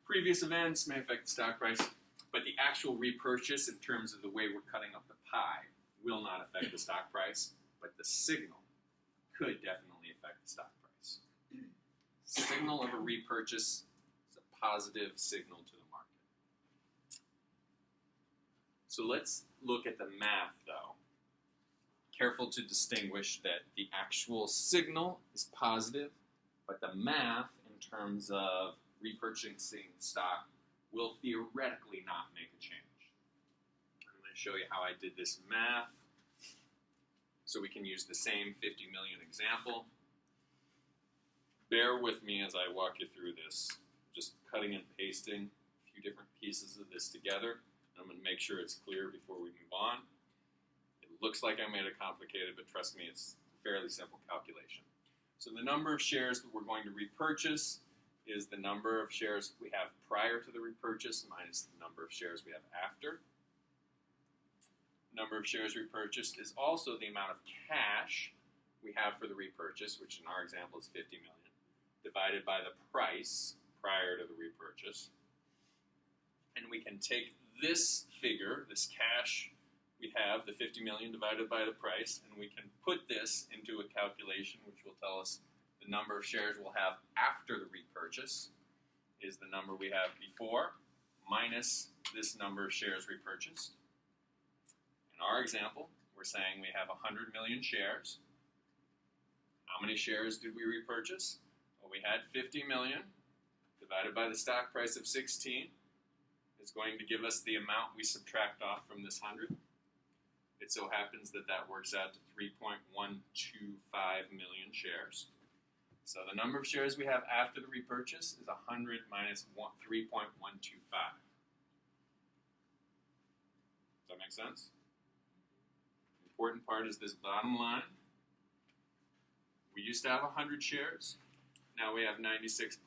Previous events may affect the stock price, but the actual repurchase in terms of the way we're cutting up the pie will not affect the stock price, but the signal could definitely affect the stock price. Signal of a repurchase is a positive signal to the market. So let's look at the math, though. Careful to distinguish that the actual signal is positive, but the math in terms of repurchasing stock will theoretically not make a change. I'm going to show you how I did this math so we can use the same 50 million example. Bear with me as I walk you through this. Just cutting and pasting a few different pieces of this together. I'm going to make sure it's clear before we move on. It looks like I made it complicated, but trust me, it's a fairly simple calculation. So the number of shares that we're going to repurchase is the number of shares we have prior to the repurchase minus the number of shares we have after. Number of shares repurchased is also the amount of cash we have for the repurchase, which in our example is 50 million, divided by the price prior to the repurchase. And we can take this figure, this cash we have, the 50 million divided by the price, and we can put this into a calculation which will tell us the number of shares we'll have after the repurchase is the number we have before minus this number of shares repurchased. In our example, we're saying we have 100 million shares. How many shares did we repurchase? Well, we had 50 million divided by the stock price of 16 is going to give us the amount we subtract off from this 100. It so happens that that works out to 3.125 million shares. So the number of shares we have after the repurchase is 100 minus 3.125. Does that make sense? The important part is this bottom line. We used to have 100 shares. Now we have 96.875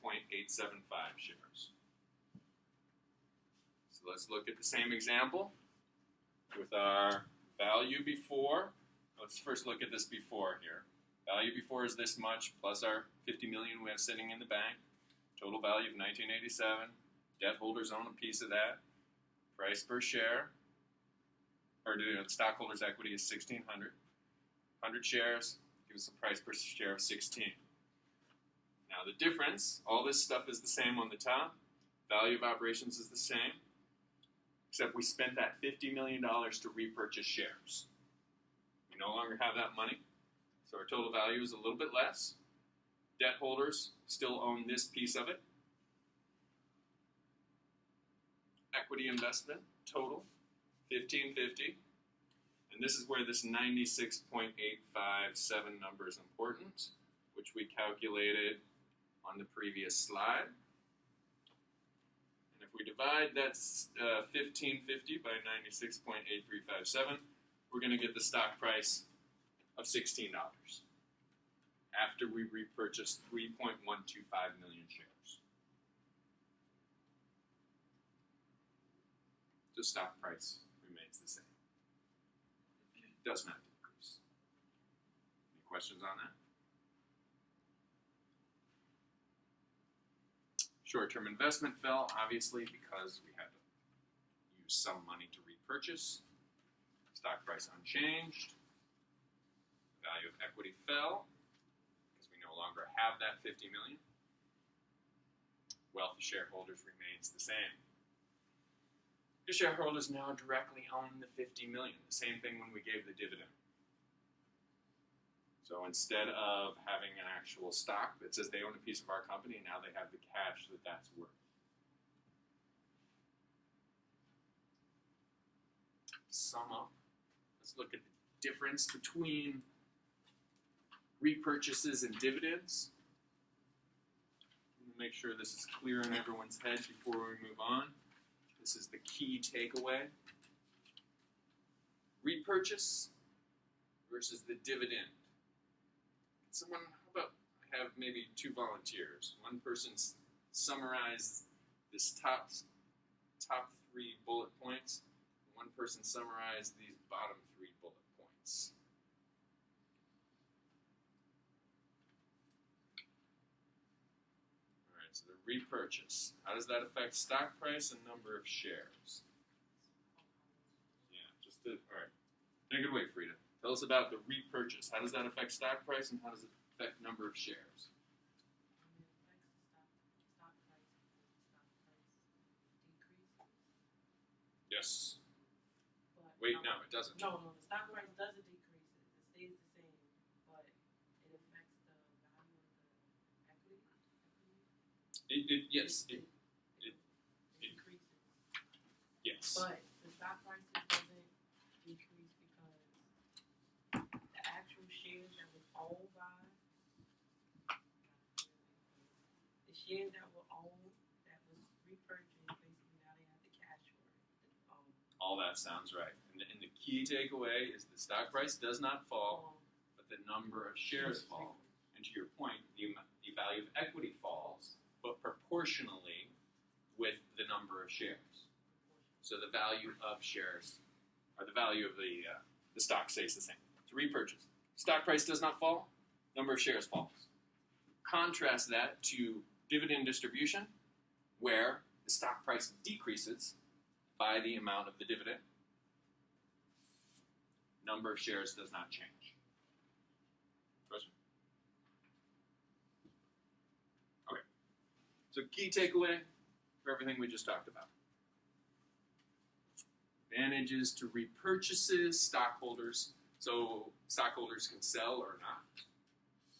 shares. So let's look at the same example with our value before. Let's first look at this before here. Value before is this much plus our 50 million we have sitting in the bank. Total value of 1987. Debt holders own a piece of that. Price per share, or the stockholders' equity is 1,600. 100 shares gives us a price per share of 16. Now the difference, all this stuff is the same on the top. Value of operations is the same, except we spent that $50 million to repurchase shares. We no longer have that money, so our total value is a little bit less. Debt holders still own this piece of it. Equity investment total, $1,550. And this is where this 96.857 number is important, which we calculated on the previous slide. And if we divide that 1550 by 96.8357, we're going to get the stock price of $16 after we repurchased 3.125 million shares. The stock price remains the same. It does not decrease. Any questions on that? Short-term investment fell, obviously, because we had to use some money to repurchase. Stock price unchanged. Value of equity fell because we no longer have that 50 million. Wealth of shareholders remains the same. The shareholders now directly own the 50 million. The same thing when we gave the dividend. So instead of having an actual stock that says they own a piece of our company, now they have the cash that that's worth. sum up. Let's look at the difference between repurchases and dividends. Make sure this is clear in everyone's head before we move on. This is the key takeaway. Repurchase versus the dividend. Someone, how about I have maybe two volunteers. One person summarize this top three bullet points. One person summarize these bottom three bullet points. So the repurchase. How does that affect stock price and number of shares? Yeah, all right. Take it away, Frida. Tell us about the repurchase. How does that affect stock price and how does it affect number of shares? Yes. Wait, no, it doesn't. No, the stock price doesn't decrease. It stays the same, but it affects the value of the equity. Yes. It increases. Yes. But the stock price doesn't decrease because the actual shares that was owned by the shares that were owned that was repurchased, basically now they have the cash for it. All that sounds right. And the key takeaway is the stock price does not fall, but the number of shares fall. And to your point, the value of equity falls, but proportionally with the number of shares. So the value of shares, or the value of the stock stays the same. It's a repurchase. Stock price does not fall, number of shares falls. Contrast that to dividend distribution, where the stock price decreases by the amount of the dividend. Number of shares does not change. Question? Okay. So key takeaway for everything we just talked about. Advantages to repurchases, stockholders. So stockholders can sell or not.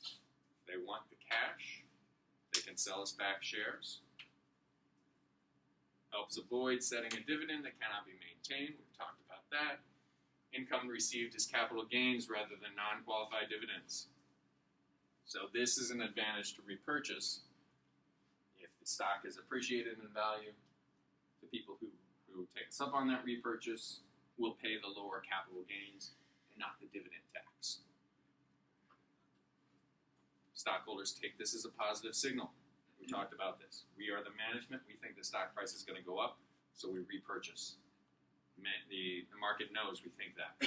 If they want the cash, they can sell us back shares. Helps avoid setting a dividend that cannot be maintained. We've talked about that. Income received as capital gains rather than non-qualified dividends. So this is an advantage to repurchase. If the stock is appreciated in value, the people who take us up on that repurchase will pay the lower capital gains and not the dividend tax. Stockholders take this as a positive signal. We talked about this. We are the management. We think the stock price is going to go up, so we repurchase. The market knows we think that.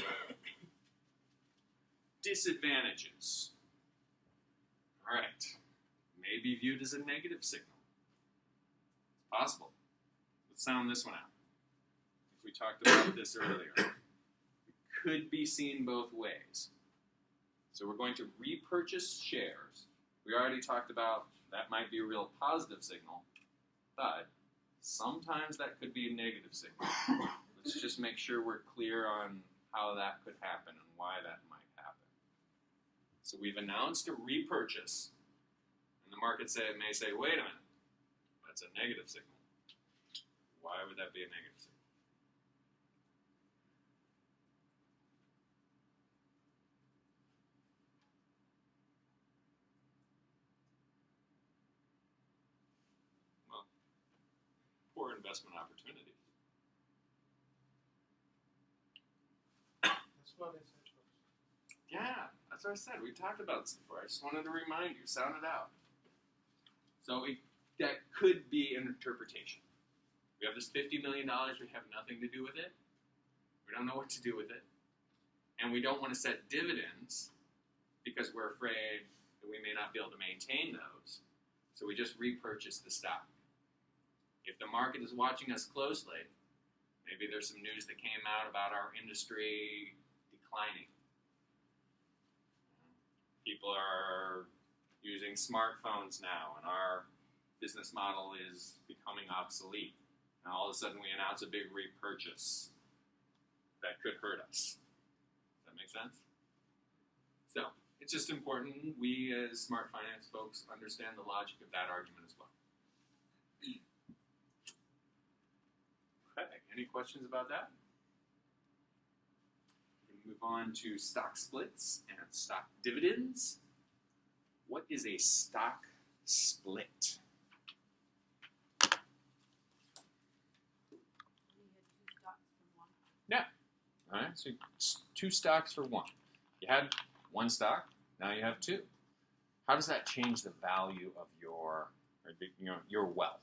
Disadvantages. All right. May be viewed as a negative signal. It's possible. Let's sound this one out. If we talked about this earlier. It could be seen both ways. So we're going to repurchase shares. We already talked about that might be a real positive signal, but sometimes that could be a negative signal. Let's just make sure we're clear on how that could happen and why that might happen. So we've announced a repurchase, and the market may say, wait a minute, that's a negative signal. Why would that be a negative signal? Well, poor investment opportunity. That's what I said first. Yeah, that's what I said. We talked about this before. I just wanted to remind you, sound it out. So that could be an interpretation. We have this $50 million, we have nothing to do with it. We don't know what to do with it. And we don't want to set dividends because we're afraid that we may not be able to maintain those. So we just repurchase the stock. If the market is watching us closely, maybe there's some news that came out about our industry declining. People are using smartphones now, and our business model is becoming obsolete. Now all of a sudden we announce a big repurchase. That could hurt us. Does that make sense? So, it's just important we as smart finance folks understand the logic of that argument as well. Okay, any questions about that? Move on to stock splits and stock dividends. What is a stock split? You had two stocks from one. All right, so two stocks for one. You had one stock, now you have two. How does that change the value of your wealth?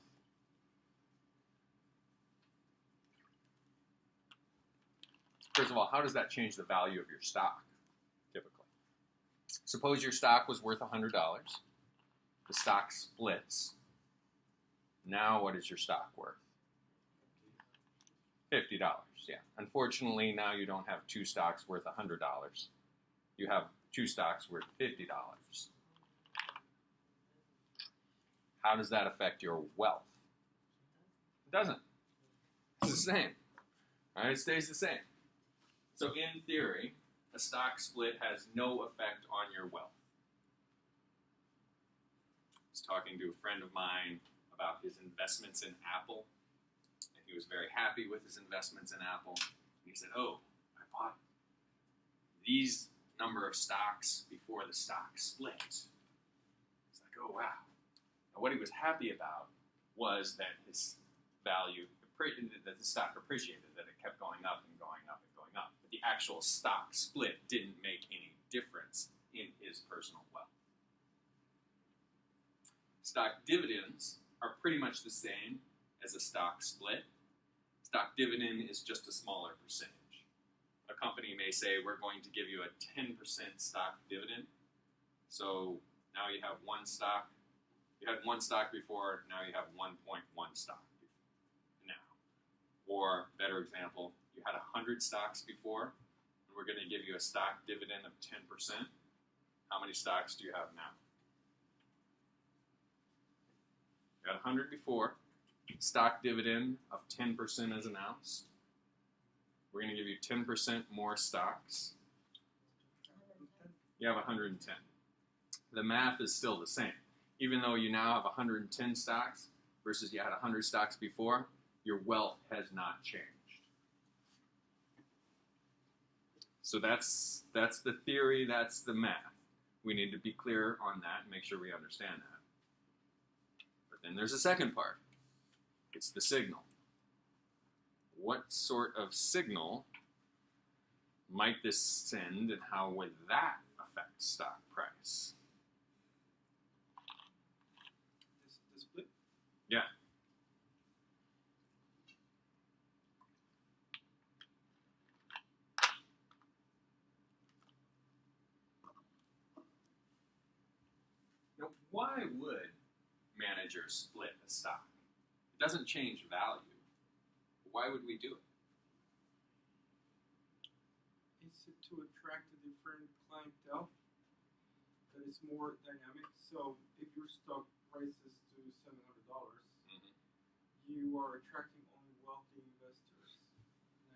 First of all, how does that change the value of your stock, typically? Suppose your stock was worth $100. The stock splits. Now what is your stock worth? $50, yeah. Unfortunately, now you don't have two stocks worth $100. You have two stocks worth $50. How does that affect your wealth? It doesn't. It's the same. All right, it stays the same. So in theory, a stock split has no effect on your wealth. I was talking to a friend of mine about his investments in Apple, and he was very happy with his investments in Apple. And he said, "Oh, I bought these number of stocks before the stock split." It's like, "Oh, wow." And what he was happy about was that his value, that the stock appreciated, that it kept going up and going up and going up. But the actual stock split didn't make any difference in his personal wealth. Stock dividends are pretty much the same as a stock split. Stock dividend is just a smaller percentage. A company may say, we're going to give you a 10% stock dividend. So now you have one stock. You had one stock before, now you have 1.1 stock now. Or, better example, you had 100 stocks before, and we're going to give you a stock dividend of 10%. How many stocks do you have now? You had 100 before, stock dividend of 10% is announced. We're going to give you 10% more stocks. You have 110. The math is still the same. Even though you now have 110 stocks versus you had 100 stocks before, your wealth has not changed. So that's the theory, that's the math. We need to be clear on that and make sure we understand that. But then there's a second part. It's the signal. What sort of signal might this send, and how would that affect stock price? The split? Yeah. Now, why would managers split a stock? It doesn't change value. Why would we do it? It's to attract a different clientele that is more dynamic. So if your stock prices to $700, you are attracting only wealthy investors.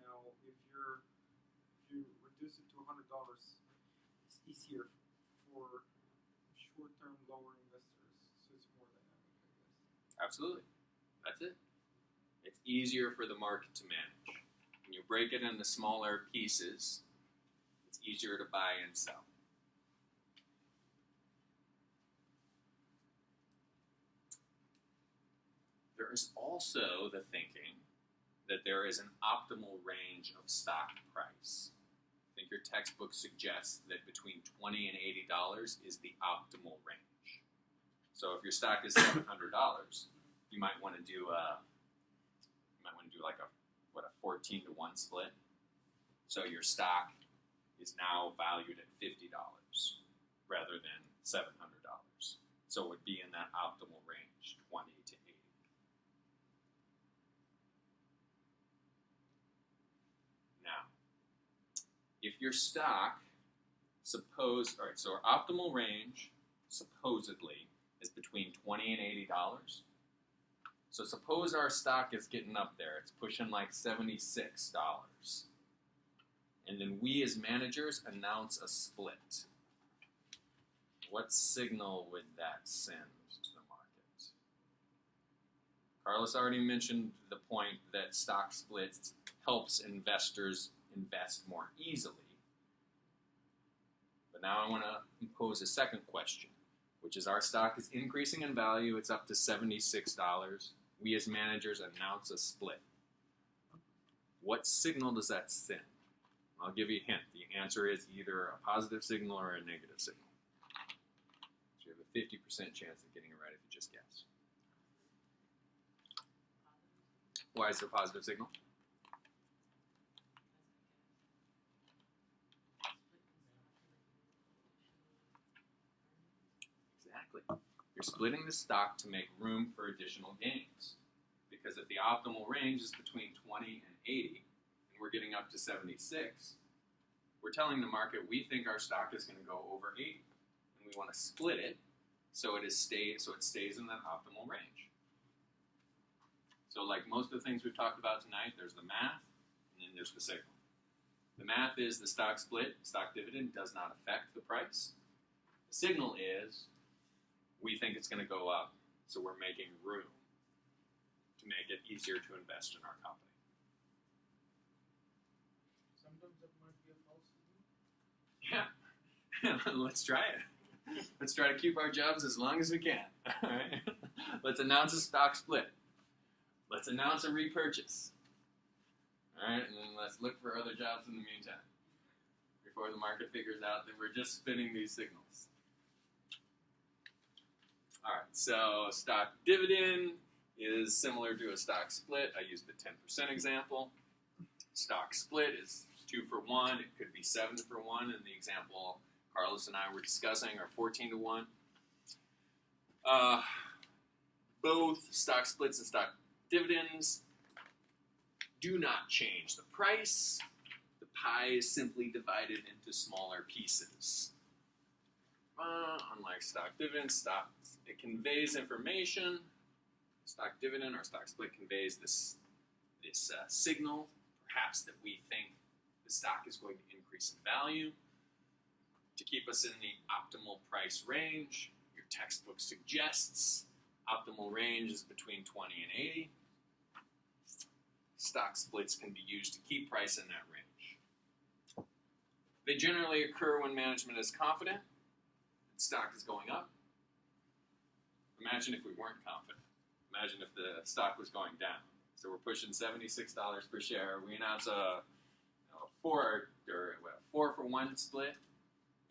Now, if you reduce it to $100, it's easier for short-term lower investors. So it's more dynamic, I guess. Absolutely. That's it. It's easier for the market to manage. When you break it into smaller pieces, it's easier to buy and sell. There is also the thinking that there is an optimal range of stock price. I think your textbook suggests that between $20 and $80 is the optimal range. So if your stock is $700, you might want to do like a 14-to-1 split. So your stock is now valued at $50 rather than $700. So it would be in that optimal range, 20 to 80. Now, if your stock, so our optimal range supposedly is between $20 and $80. So suppose our stock is getting up there, it's pushing like $76. And then we as managers announce a split. What signal would that send to the market? Carlos already mentioned the point that stock splits helps investors invest more easily. now I want to pose a second question, which is our stock is increasing in value. It's up to $76. We as managers announce a split. What signal does that send? I'll give you a hint. The answer is either a positive signal or a negative signal. So you have a 50% chance of getting it right if you just guess. Why is it a positive signal? Exactly. You're splitting the stock to make room for additional gains. Because if the optimal range is between 20 and 80, and we're getting up to 76, we're telling the market we think our stock is going to go over 80. And we want to split it so it stays in that optimal range. So like most of the things we've talked about tonight, there's the math, and then there's the signal. The math is the stock split, stock dividend does not affect the price. The signal is we think it's going to go up, so we're making room to make it easier to invest in our company. Sometimes that might be a false signal. Yeah. Let's try it. Let's try to keep our jobs as long as we can. All right. Let's announce a stock split. Let's announce a repurchase. All right, and then let's look for other jobs in the meantime before the market figures out that we're just spinning these signals. All right, so stock dividend is similar to a stock split. I used the 10% example. Stock split is 2 for 1. It could be 7 for 1 in the example Carlos and I were discussing, or 14 to 1. Both stock splits and stock dividends do not change the price. The pie is simply divided into smaller pieces. Unlike stock dividends, it conveys information. Stock dividend or stock split conveys this signal, perhaps that we think the stock is going to increase in value to keep us in the optimal price range. Your textbook suggests optimal range is between 20 and 80. Stock splits can be used to keep price in that range. They generally occur when management is confident that stock is going up. Imagine if we weren't confident. Imagine if the stock was going down. So we're pushing $76 per share. We announce a 4 for 1 split.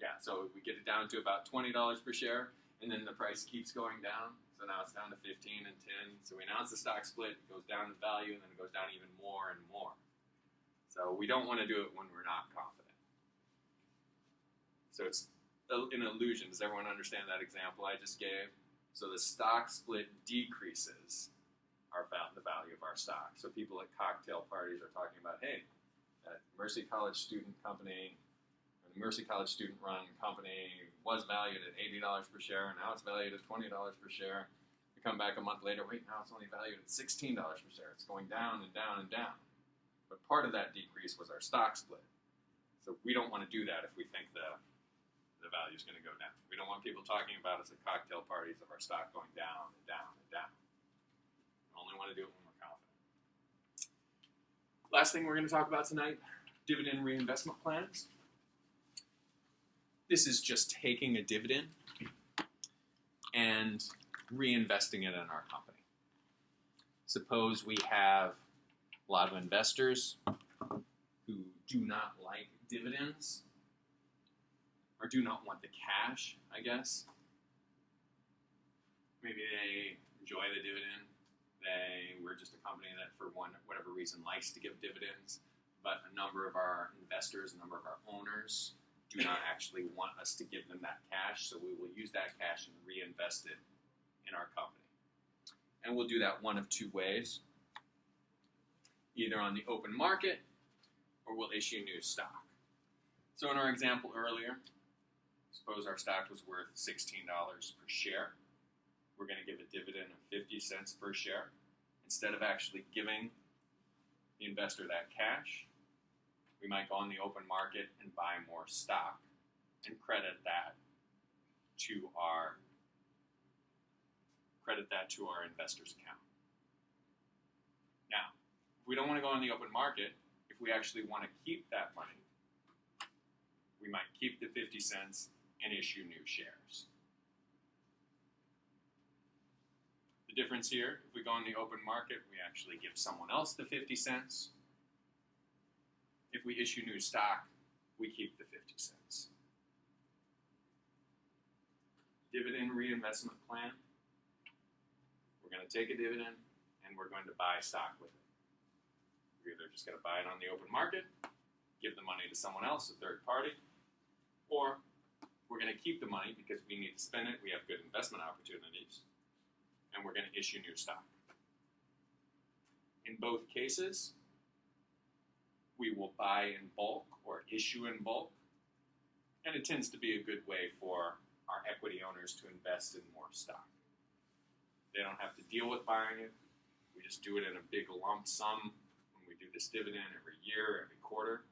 Yeah, so we get it down to about $20 per share, and then the price keeps going down. So now it's down to 15 and 10. So we announce the stock split, it goes down in value, and then it goes down even more and more. So we don't want to do it when we're not confident. So it's an illusion. Does everyone understand that example I just gave? So the stock split decreases the value of our stock. So people at cocktail parties are talking about, hey, that Mercy College student company, or the Mercy College student-run company was valued at $80 per share, and now it's valued at $20 per share. We come back a month later, wait, now it's only valued at $16 per share. It's going down and down and down. But part of that decrease was our stock split. So we don't want to do that if we think the value is going to go down. We don't want people talking about us at cocktail parties of our stock going down and down and down. We only want to do it when we're confident. Last thing we're going to talk about tonight, dividend reinvestment plans. This is just taking a dividend and reinvesting it in our company. Suppose we have a lot of investors who do not like dividends, or do not want the cash, I guess. Maybe they enjoy the dividend. We're just a company that, for whatever reason, likes to give dividends, but a number of our investors, a number of our owners do not actually want us to give them that cash, so we will use that cash and reinvest it in our company. And we'll do that one of two ways, either on the open market or we'll issue new stock. So in our example earlier, suppose our stock was worth $16 per share. We're going to give a dividend of 50 cents per share. Instead of actually giving the investor that cash, we might go on the open market and buy more stock and credit that to our investor's account. Now, if we don't want to go on the open market, if we actually want to keep that money, we might keep the 50 cents and issue new shares. The difference here, if we go in the open market, we actually give someone else the 50 cents. If we issue new stock, we keep the 50 cents. Dividend reinvestment plan. We're going to take a dividend and we're going to buy stock with it. We're either just going to buy it on the open market, give the money to someone else, a third party, or we're going to keep the money because we need to spend it, we have good investment opportunities, and we're going to issue new stock. In both cases, we will buy in bulk or issue in bulk, and it tends to be a good way for our equity owners to invest in more stock. They don't have to deal with buying it. We just do it in a big lump sum when we do this dividend every year, every quarter.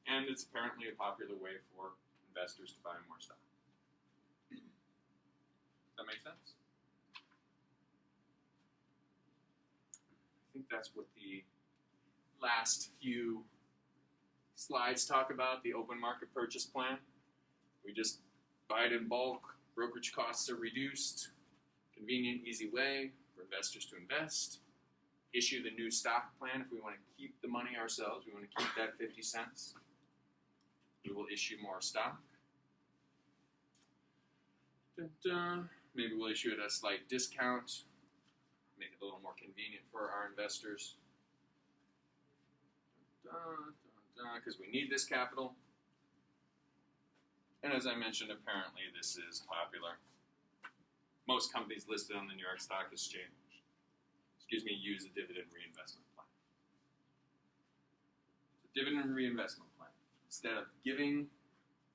And it's apparently a popular way for investors to buy more stock. Does that make sense? I think that's what the last few slides talk about, the open market purchase plan. We just buy it in bulk, brokerage costs are reduced, convenient, easy way for investors to invest. Issue the new stock plan if we want to keep the money ourselves, we want to keep that 50 cents. We will issue more stock. Maybe we'll issue it at a slight discount, make it a little more convenient for our investors. Because we need this capital. And as I mentioned, apparently this is popular. Most companies listed on the New York Stock Exchange, use a dividend reinvestment plan. The dividend reinvestment plan. Instead of giving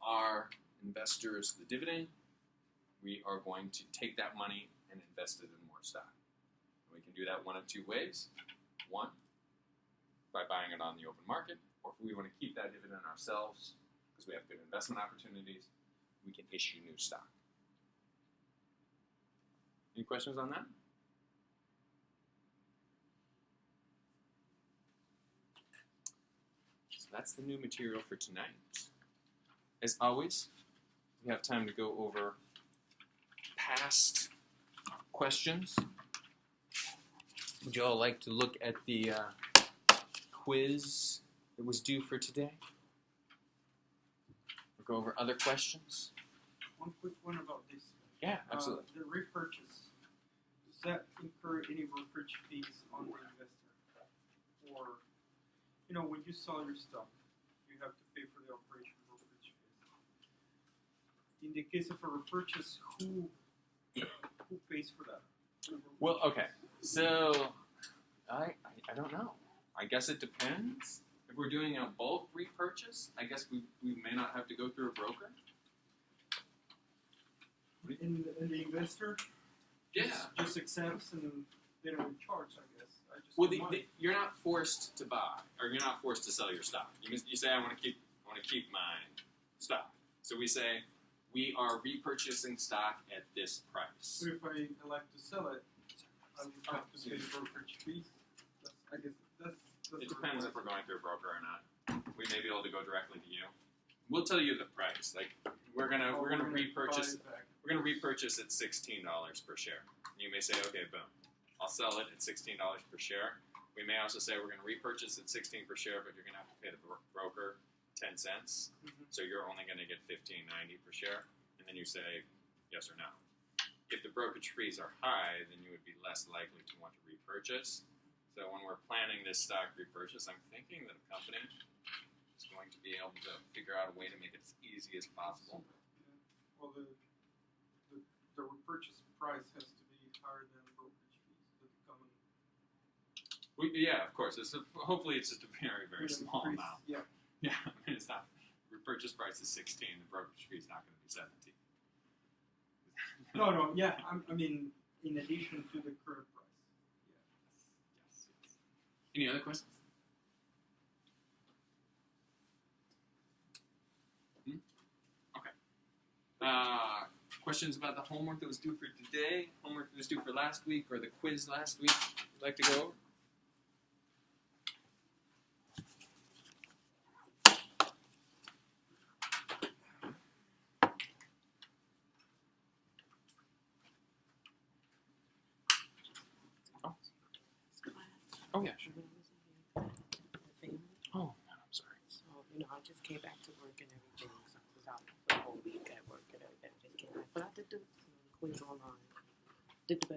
our investors the dividend, we are going to take that money and invest it in more stock. And we can do that one of two ways. One, by buying it on the open market, or if we want to keep that dividend ourselves, because we have good investment opportunities, we can issue new stock. Any questions on that? So that's the new material for tonight. As always, we have time to go over past questions. Would you all like to look at the quiz that was due for today? Or go over other questions? One quick one about this. Yeah, absolutely. The repurchase, does that incur any brokerage fees on the investor? Or, when you sell your stock, you have to pay for the operation brokerage fees. In the case of a repurchase, who pays for that? Well, okay. So, I don't know. I guess it depends. If we're doing a bulk repurchase, I guess we may not have to go through a broker. And the investor just accepts and they don't charge, I guess. Well, you're not forced to buy, or you're not forced to sell your stock. You say, I want to keep my stock. So we say, we are repurchasing stock at this price. So if I elect to sell it, I would have to pay the brokerage fees. I guess that's it depends if we're going through a broker or not. We may be able to go directly to you. We'll tell you the price. Like we're gonna repurchase. We're gonna repurchase at $16 per share. You may say, okay, boom, I'll sell it at $16 per share. We may also say we're gonna repurchase at $16 per share, but you're gonna have to pay the broker 10 cents. Mm-hmm. So you're only gonna get $15.90 per share, and then you say yes or no. If the brokerage fees are high, then you would be less likely to want to repurchase. So when we're planning this stock repurchase, I'm thinking that a company is going to be able to figure out a way to make it as easy as possible. Well, the repurchase price has to be higher than the brokerage fees that come in. Yeah, of course. Hopefully it's just a very, very small amount. Yeah. Yeah, it's not. Repurchase price is 16. The brokerage fee is not going to be 17. No, yeah. I mean, in addition to the current price. Yes. Any other questions? Okay. Questions about the homework that was due for today, homework that was due for last week, or the quiz last week you'd like to go over? came back to work and everything, so I was out for the whole week at work and everything. I just came back, but I did the quiz online. Did the best.